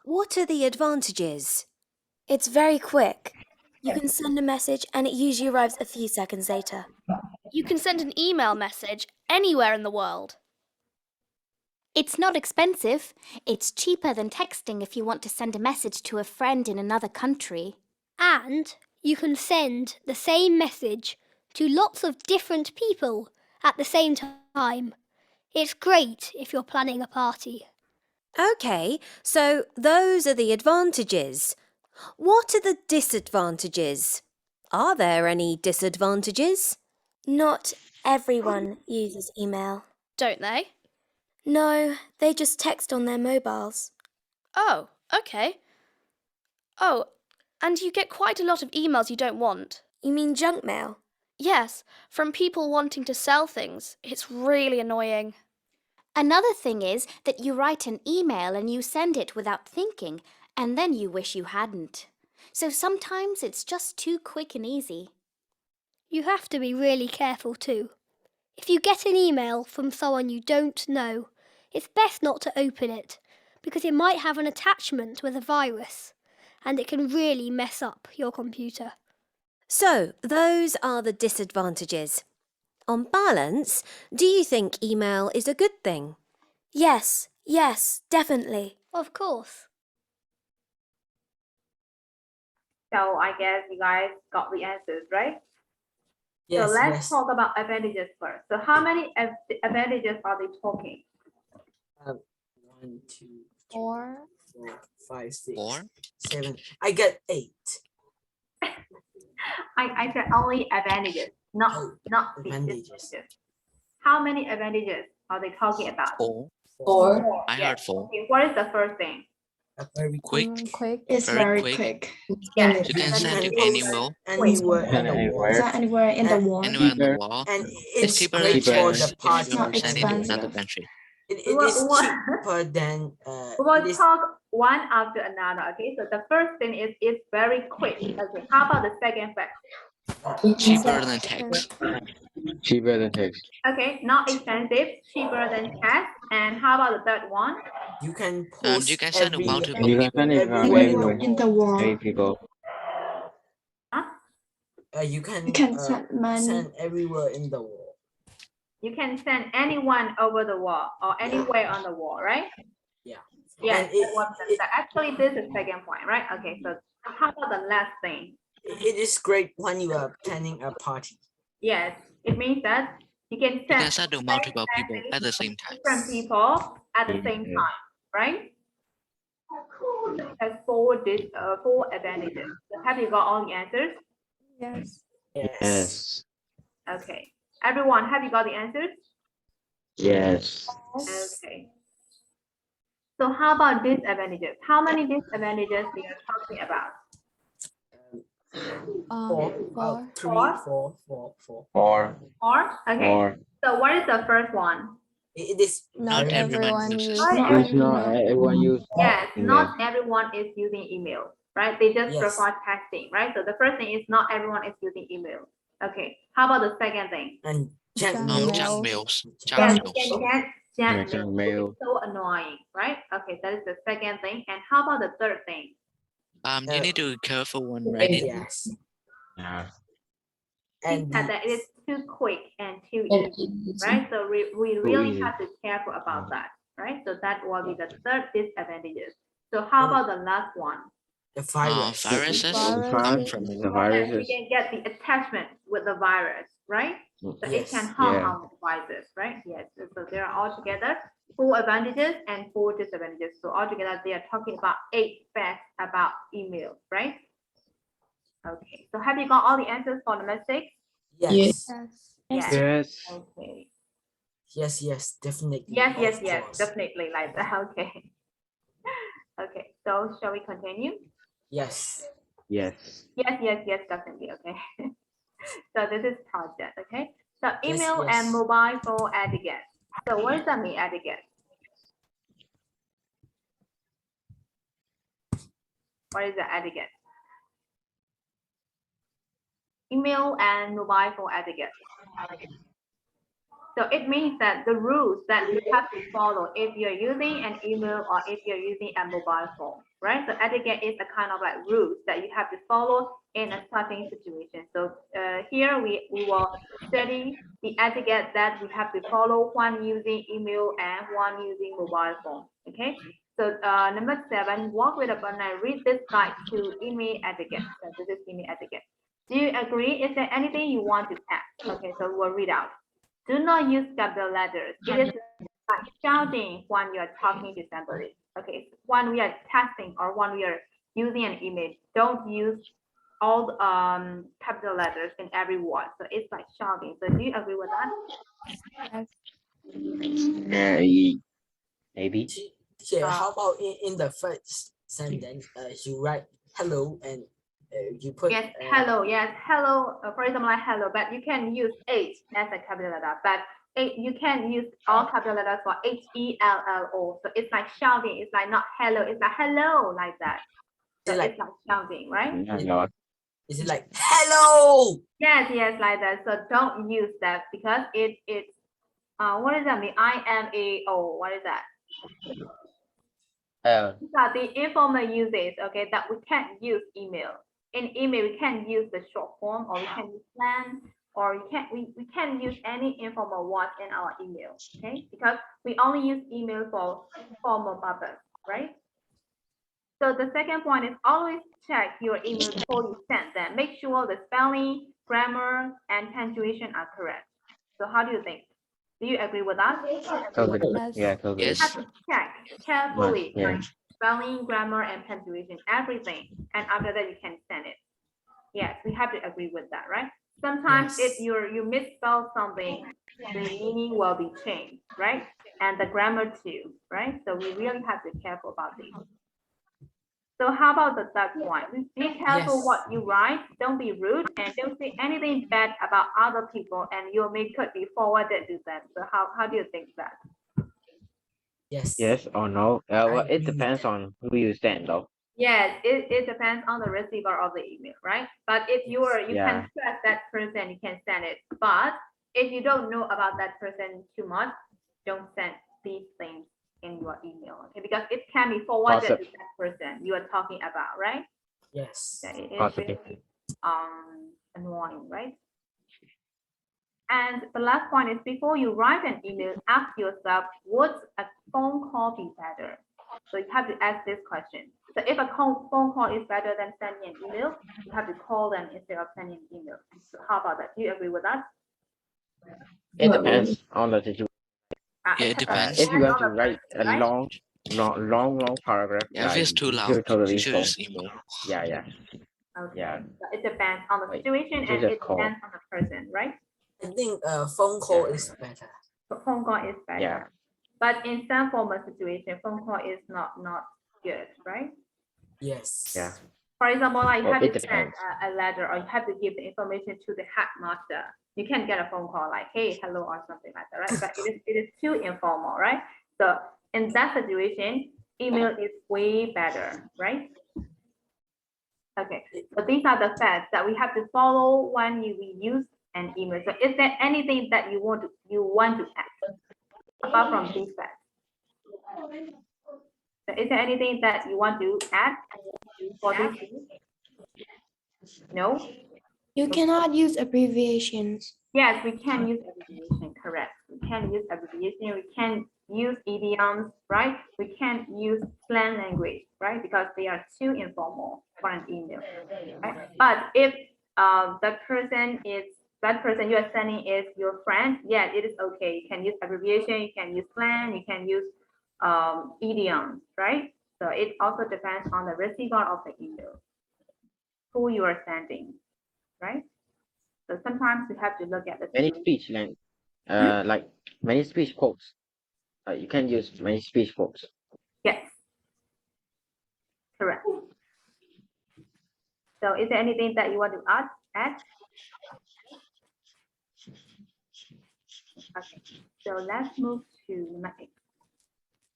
What are the advantages? It's very quick. You can send a message and it usually arrives a few seconds later. You can send an email message anywhere in the world. It's not expensive. It's cheaper than texting if you want to send a message to a friend in another country. And you can send the same message to lots of different people at the same time. It's great if you're planning a party. Okay, so those are the advantages. What are the disadvantages? Are there any disadvantages? Not everyone uses email. Don't they? No, they just text on their mobiles. Oh, okay. Oh, and you get quite a lot of emails you don't want. You mean junk mail? Yes, from people wanting to sell things. It's really annoying. Another thing is that you write an email and you send it without thinking, and then you wish you hadn't. So sometimes it's just too quick and easy. You have to be really careful too. If you get an email from someone you don't know, it's best not to open it because it might have an attachment with a virus and it can really mess up your computer. So, those are the disadvantages. On balance, do you think email is a good thing? Yes, definitely. Of course. So I guess you guys got the answers, right? Yes, so let's yes. talk about advantages first. So how many advantages are they talking? 1, 2, 3, 4, 4, 5, 6, Four? 7. I get 8. I said only advantages, not Advantages. disadvantages. How many advantages are they talking about? Four. I heard four. Okay, what is the first thing? Very Quick. quick. It's Very very quick. quick. Yes. You can send to post anywhere. Anywhere in the world. Is that anywhere in the And- world? Anywhere in the world. And It's it's cheaper great than for text the if party. you're not sending to another expensive. country. It is What- cheaper than We'll it is talk one after another. Okay, so the first thing is it's very quick. Okay, how about the second fact? Cheaper than text. Cheaper than text. Okay, not expensive, cheaper than text. And how about the third one? you can post You can send to every, multiple You can send it everywhere anywhere. In the world. Many people. you can, You can send money. send everywhere in the world. You can send anyone over the wall or anywhere on the wall, right? Yeah. Yes, And it- that was actually this is second point, right? Okay, so how about the last thing? It is great when you are planning a party. Yes, it means that You can You send can send to multiple people at the same time. different people at the same time, right? It has four advantages. So have you got all the answers? Yes. Yes. Okay. Everyone, have you got the answers? Yes. Okay. So how about disadvantages? How many disadvantages we are talking about? Four. Four. Okay. Four. So what is the first one? It is Not everyone uses It's not everyone use Yes, email. not everyone is using email, right? They just prefer texting, right? So the first thing is not everyone is using email. Okay. How about the second thing? And Junk mails. Yes, Junk you mails. can get junk Junk mail. mail. It's so annoying, right? Okay, that is the second thing. And how about the third thing? You need to be careful when writing. Yes. Yeah. She said that it is too quick and too easy, right? So we really easy. have to be careful about that, right? So that will be the third disadvantages. So how about the last one? The virus. Viruses The come from Yes, viruses. we can get the attachment with the virus, right? So it can harm our devices, right? Yes. So there are altogether 4 advantages and 4 disadvantages. So altogether they are talking about 8 facts about email, right? Okay. So have you got all the answers for the mistakes? Yes. Yes. Okay. Yes, definitely. Yes, definitely like that. Okay. Okay. So shall we continue? Yes. Yes. Yes, definitely. Okay. So this is project. Okay. So Yes, email yes. and mobile phone etiquette. So what does that mean, etiquette? What is the etiquette? Email and mobile phone etiquette. So it means that the rules that you have to follow if you're using an email or if you're using a mobile phone, right? So etiquette is a kind of like rules that you have to follow in a certain situation. So here we will study the etiquette that we have to follow when using email and when using mobile phone. Okay. So number 7, walk with a partner. Read this guide to email etiquette. So this is email etiquette. Do you agree? Is there anything you want to add? Okay, so we'll read out. Do not use capital letters. It is like shouting when you are talking to somebody. Okay, when we are texting or when we are using an email, don't use all capital letters in every word. So it's like shouting. So do you agree with that? Yeah, maybe. Yeah, how about in the first sentence, you write hello and you put yes, hello. For example, like hello, but you can use H as a capital letter, but you can use all capital letters for HELLO. So it's like shouting. It's like not hello. It's like hello, like that. So it's like shouting, right? Is it like hello? Yes, like that. So don't use that because it's what does that mean? IMAO. What is that? These are the informal uses, okay, that we can't use email. In email, we can't use the short form, or we can use plan, or we can't use any informal words in our email, okay? Because we only use email for formal purpose, right? So the second point is always check your email before you send them. Make sure the spelling, grammar, and punctuation are correct. So how do you think? Do you agree with that? Totally. Yeah, totally. You have to check carefully, Yeah. like spelling, grammar, and punctuation, everything. And after that, you can send it. Yes, we have to agree with that, right? Sometimes if you misspell something, the meaning will be changed, right? And the grammar too, right? So we really have to be careful about this. So how about the third point? Be careful what you write. Don't be rude and don't say anything bad about other people, and your mail could be forwarded to them. So how do you think that? Yes or no? Well, it depends on who you send though. Yes, it depends on the receiver of the email, right? But if you can trust that person, you can send it. But if you don't know about that person too much, don't send these things in your email, okay? Because it can be forwarded to that person you are talking about, right? Yes. So it is really annoying, right? And the last point is before you write an email, ask yourself, would a phone call be better? So you have to ask this question. So if a phone call is better than sending an email, you have to call them instead of sending an email. So how about that? Do you agree with that? It depends on the situation. Yeah, it depends. If you depends have on to the write person, a right? long paragraph, Yeah, if it's too you loud, should totally you should call. just email. Yeah. Okay. Yeah. So it depends on the Like, situation you and just it call. depends on the person, right? I think phone call is better. So phone call is better. Yeah. But in some formal situation, phone call is not good, right? Yes. Yeah. For example, like you Well, have it to send depends. a letter or you have to give the information to the headmaster. You can get a phone call like, hey, hello, or something like that, right? But it is too informal, right? So in that situation, email is way better, right? Okay, so these are the facts that we have to follow when we use an email. So is there anything that you want to add apart from these facts? So is there anything that you want to add for this? No? You cannot use abbreviations. Yes, we can use abbreviation, correct. We can use abbreviation, we can use idioms, right? We can use slang language, right? Because they are too informal for an email, right? But if that person you are sending is your friend, yeah, it is okay. You can use abbreviation, you can use slang, you can use idioms, right? So it also depends on the receiver of the email, who you are sending, right? So sometimes you have to look at the Many situation. speech like many speech quotes. You can use many speech quotes. Yes, correct. So is there anything that you want to add? Okay, so let's move to next.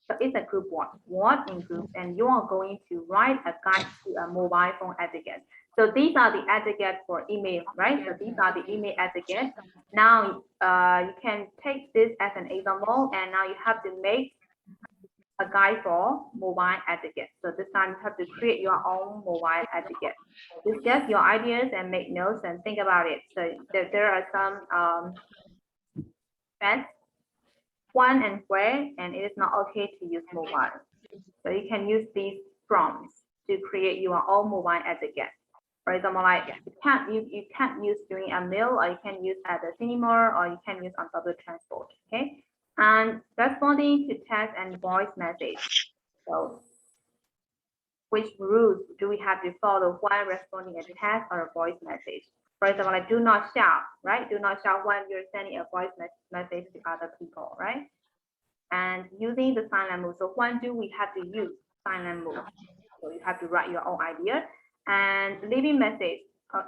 So it's a group work in groups, and you are going to write a guide to a mobile phone etiquette. So these are the etiquette for email, right? So these are the email etiquette. Now you can take this as an example, and now you have to make a guide for mobile etiquette. So this time you have to create your own mobile etiquette. Discuss your ideas and make notes and think about it. So there are some facts, when and where, and it is not okay to use mobile. So you can use these prompts to create your own mobile etiquette. For example, like you can't use during a meal, or you can use at the cinema, or you can use on public transport. Okay, and responding to text and voice message. So which rules do we have to follow while responding a text or a voice message? For example, like do not shout, right? Do not shout when you're sending a voice message to other people, right? And using the silent mode. So when do we have to use silent mode? So you have to write your own idea. And leaving message.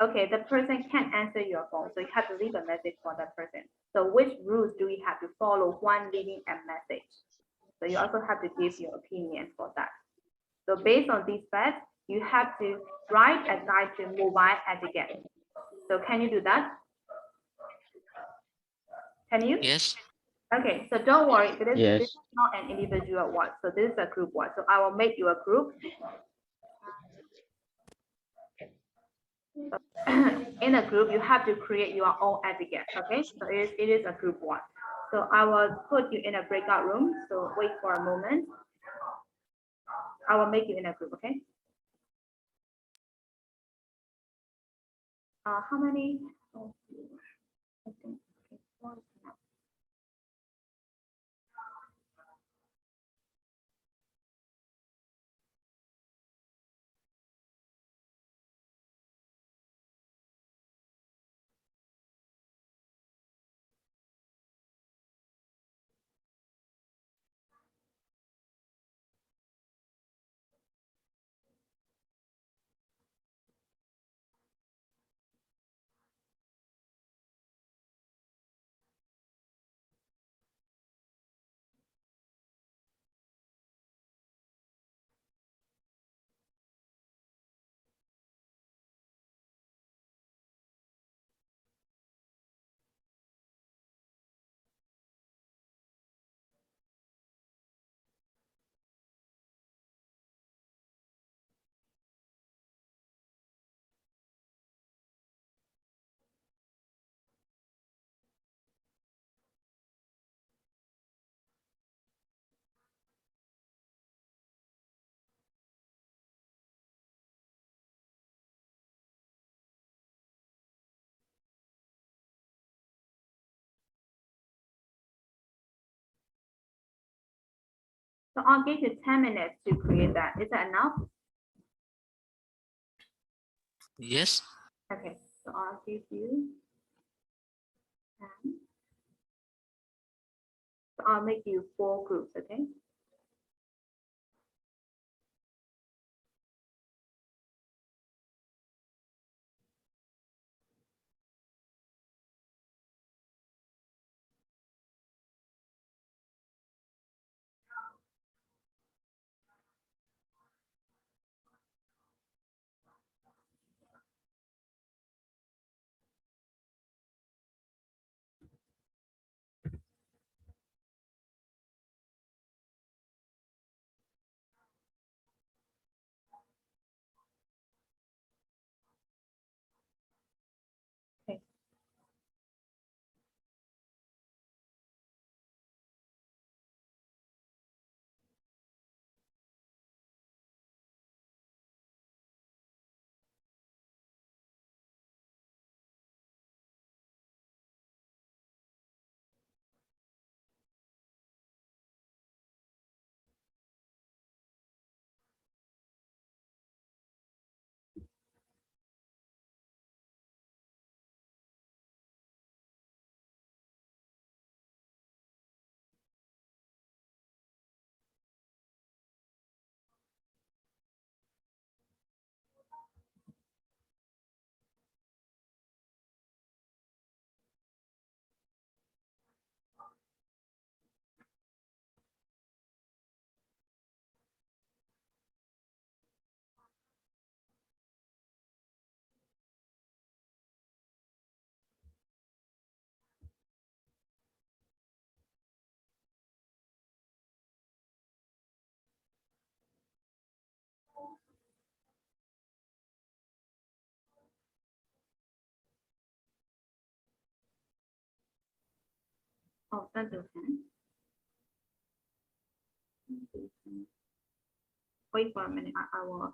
Okay, the person can't answer your phone, so you have to leave a message for that person. So which rules do we have to follow when leaving a message? So you also have to give your opinion for that. So based on these facts, you have to write a guide to mobile etiquette. So can you do that? Can you? Yes. Okay, so don't worry, this Yes. is not an individual one. So this is a group one. So I will make you a group. In a group, you have to create your own etiquette. Okay, so it is a group one. So I will put you in a breakout room. So wait for a moment. I will make you in a group. Okay. How many? Oh, I think, okay, one. So I'll give you 10 minutes to create that. Is that enough? Yes. Okay, so I'll give you 10. So I'll make you 4 groups, okay? Okay. Oh, that's okay. Wait for a minute. I will.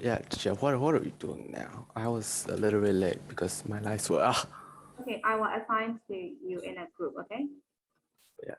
Yeah, teacher, what are we doing now? I was a little bit late because my lights were out. Okay, I will assign to you in a group, okay? Yeah.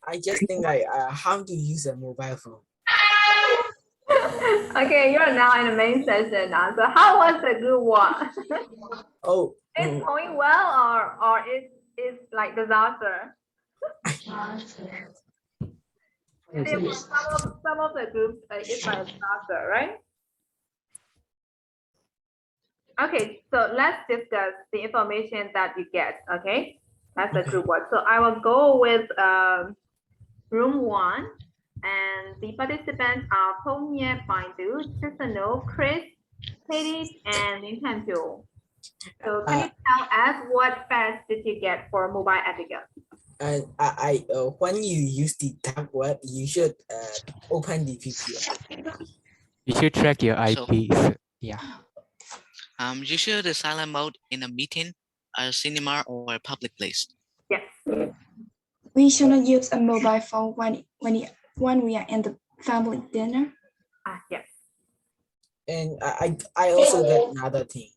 I just think like how to use a mobile phone. Okay, you're now in the main session now. So how was the group one? Oh, It's going well or it's like disaster? Some of the groups it's like disaster, right? Okay, so let's discuss the information that you get. Okay, that's the group one. So I will go with room one, and the participants are Pongye, Baidu, Chisano, Chris, Katie, and Nintendo. So can you tell us what fast did you get for mobile etiquette? And when you use the dark web, you should open the VPN. You should track your IPs. Yeah. You should the silent mode in a meeting, a cinema, or a public place. Yes. We shouldn't use a mobile phone when we are in the family dinner. Yes. And I also get another thing.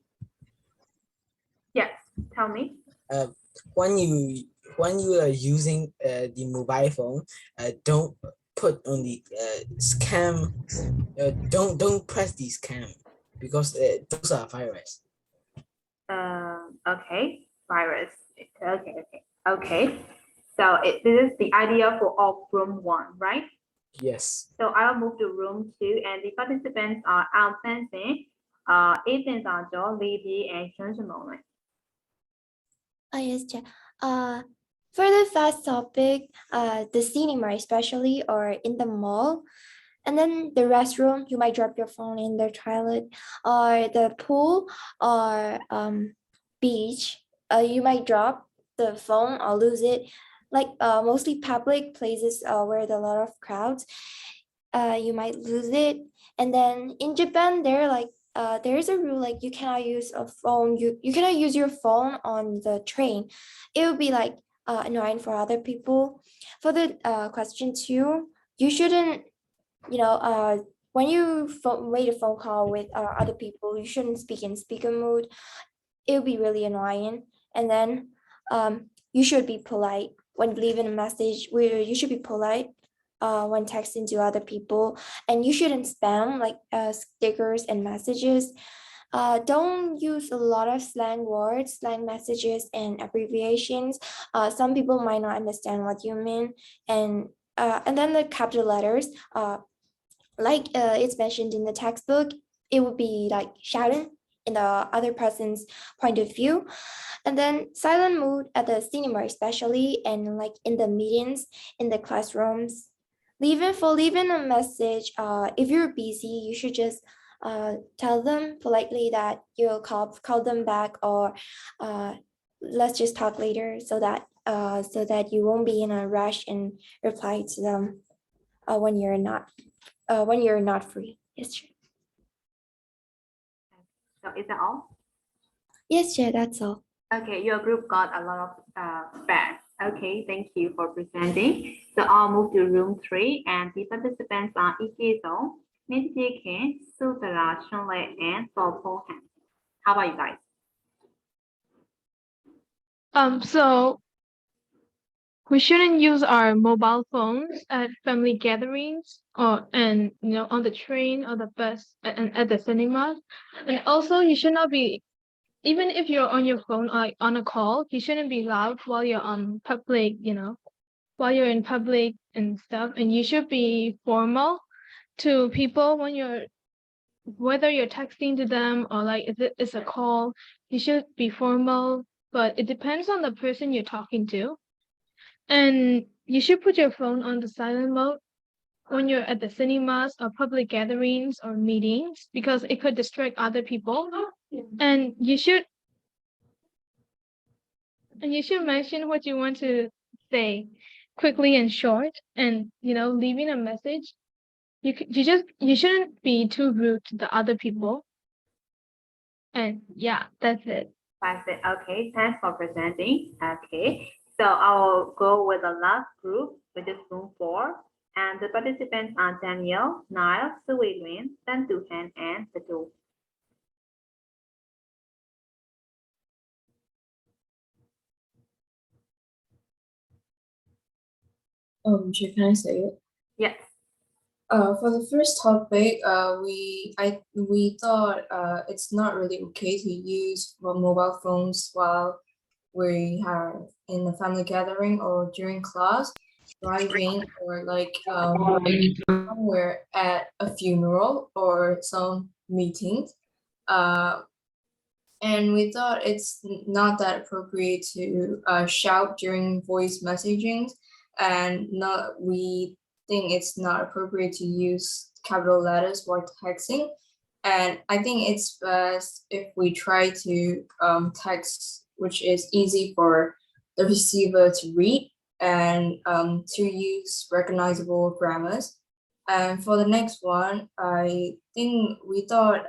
Yes, tell me. When you are using the mobile phone, don't put on the scam. Don't press the scam because those are virus. Okay, virus. Okay. So this is the idea for all room one, right? Yes. So I'll move to room two, and the participants are Al Sensei, Ethan Zhao, Lady, and Chen Shimon. Yes, Chair. For the fast topic, the cinema especially, or in the mall, and then the restroom, you might drop your phone in the toilet, or the pool, or beach, you might drop the phone or lose it. Like mostly public places where there are a lot of crowds, you might lose it. And then in Japan, there is a rule like you cannot use a phone. You cannot use your phone on the train. It would be like annoying for other people. For the question two, you shouldn't, when you made a phone call with other people, you shouldn't speak in speaker mode. It would be really annoying. And then you should be polite when leaving a message. You should be polite when texting to other people, and you shouldn't spam like stickers and messages. Don't use a lot of slang words, slang messages, and abbreviations. Some people might not understand what you mean, and then the capital letters, like it's mentioned in the textbook, it would be like shouting in the other person's point of view. And then silent mode at the cinema especially, and like in the meetings, in the classrooms. Leaving a message, if you're busy, you should just tell them politely that you'll call them back, or let's just talk later, so that you won't be in a rush and reply to them when you're not free. Yes, Chair. So is that all? Yes, Chair, that's all. Okay, your group got a lot of facts. Okay, thank you for presenting. So I'll move to room 3, and the participants are Ikezo, Mitjike, Sutara, Shunle, and Sopohan. How about you guys? So we shouldn't use our mobile phones at family gatherings on the train or the bus and at the cinemas. And also you should not be, even if you're on your phone or on a call, you shouldn't be loud while you're on public, while you're in public and stuff. And you should be formal to people whether you're texting to them or like if it's a call, you should be formal, but it depends on the person you're talking to. And you should put your phone on the silent mode when you're at the cinemas or public gatherings or meetings, because it could distract other people. And you should mention what you want to say quickly and short, and leaving a message. You shouldn't be too rude to the other people. And yeah, that's it. That's it. Okay, thanks for presenting. Okay, so I'll go with the last group, which is room 4. And the participants are Danielle, Niall, Sui Lin, Tan Duhan, and Sadu. Can I say it? Yes. For the first topic, we thought it's not really okay to use mobile phones while we have in a family gathering or during class, driving, or like somewhere at a funeral or some meetings. And we thought it's not that appropriate to shout during voice messaging, and we think it's not appropriate to use capital letters while texting. And I think it's best if we try to text, which is easy for the receiver to read, and to use recognizable grammars. And for the next one, I think we thought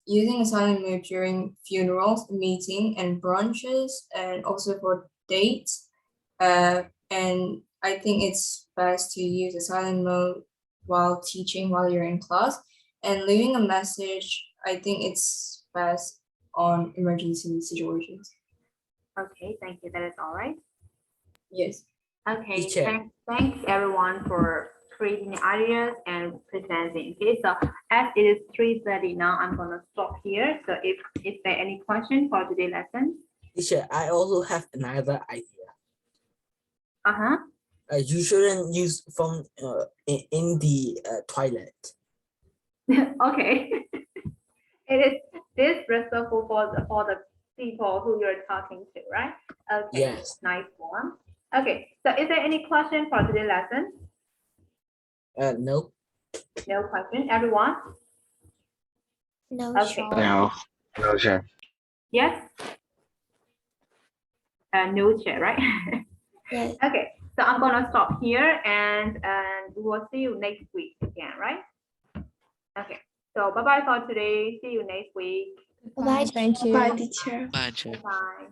using a silent mode during funerals, meeting, and brunches, and also for dates. And I think it's best to use a silent mode while teaching, while you're in class. And leaving a message, I think it's best on emergency situations. Okay, thank you. That is all right. Yes. Okay, Teacher. thanks everyone for creating the ideas and presenting. Okay, so as it is 3:30 now, I'm gonna stop here. So if there any question for today's lesson? Teacher, I also have another idea. Uh-huh. You shouldn't use phone in the toilet. Okay. It is disrespectful for the people who you're talking to, right? Okay. Yes. Nice one. Okay, so is there any question for today's lesson? No. No question, everyone? No, Okay. sure. No. No, sure. Yes? No chair, right? Yes. Okay, so I'm gonna stop here and we will see you next week again, right? Okay, so bye-bye for today. See you next week. Bye. Thank you. Bye, teacher. Bye, Jeff. Bye.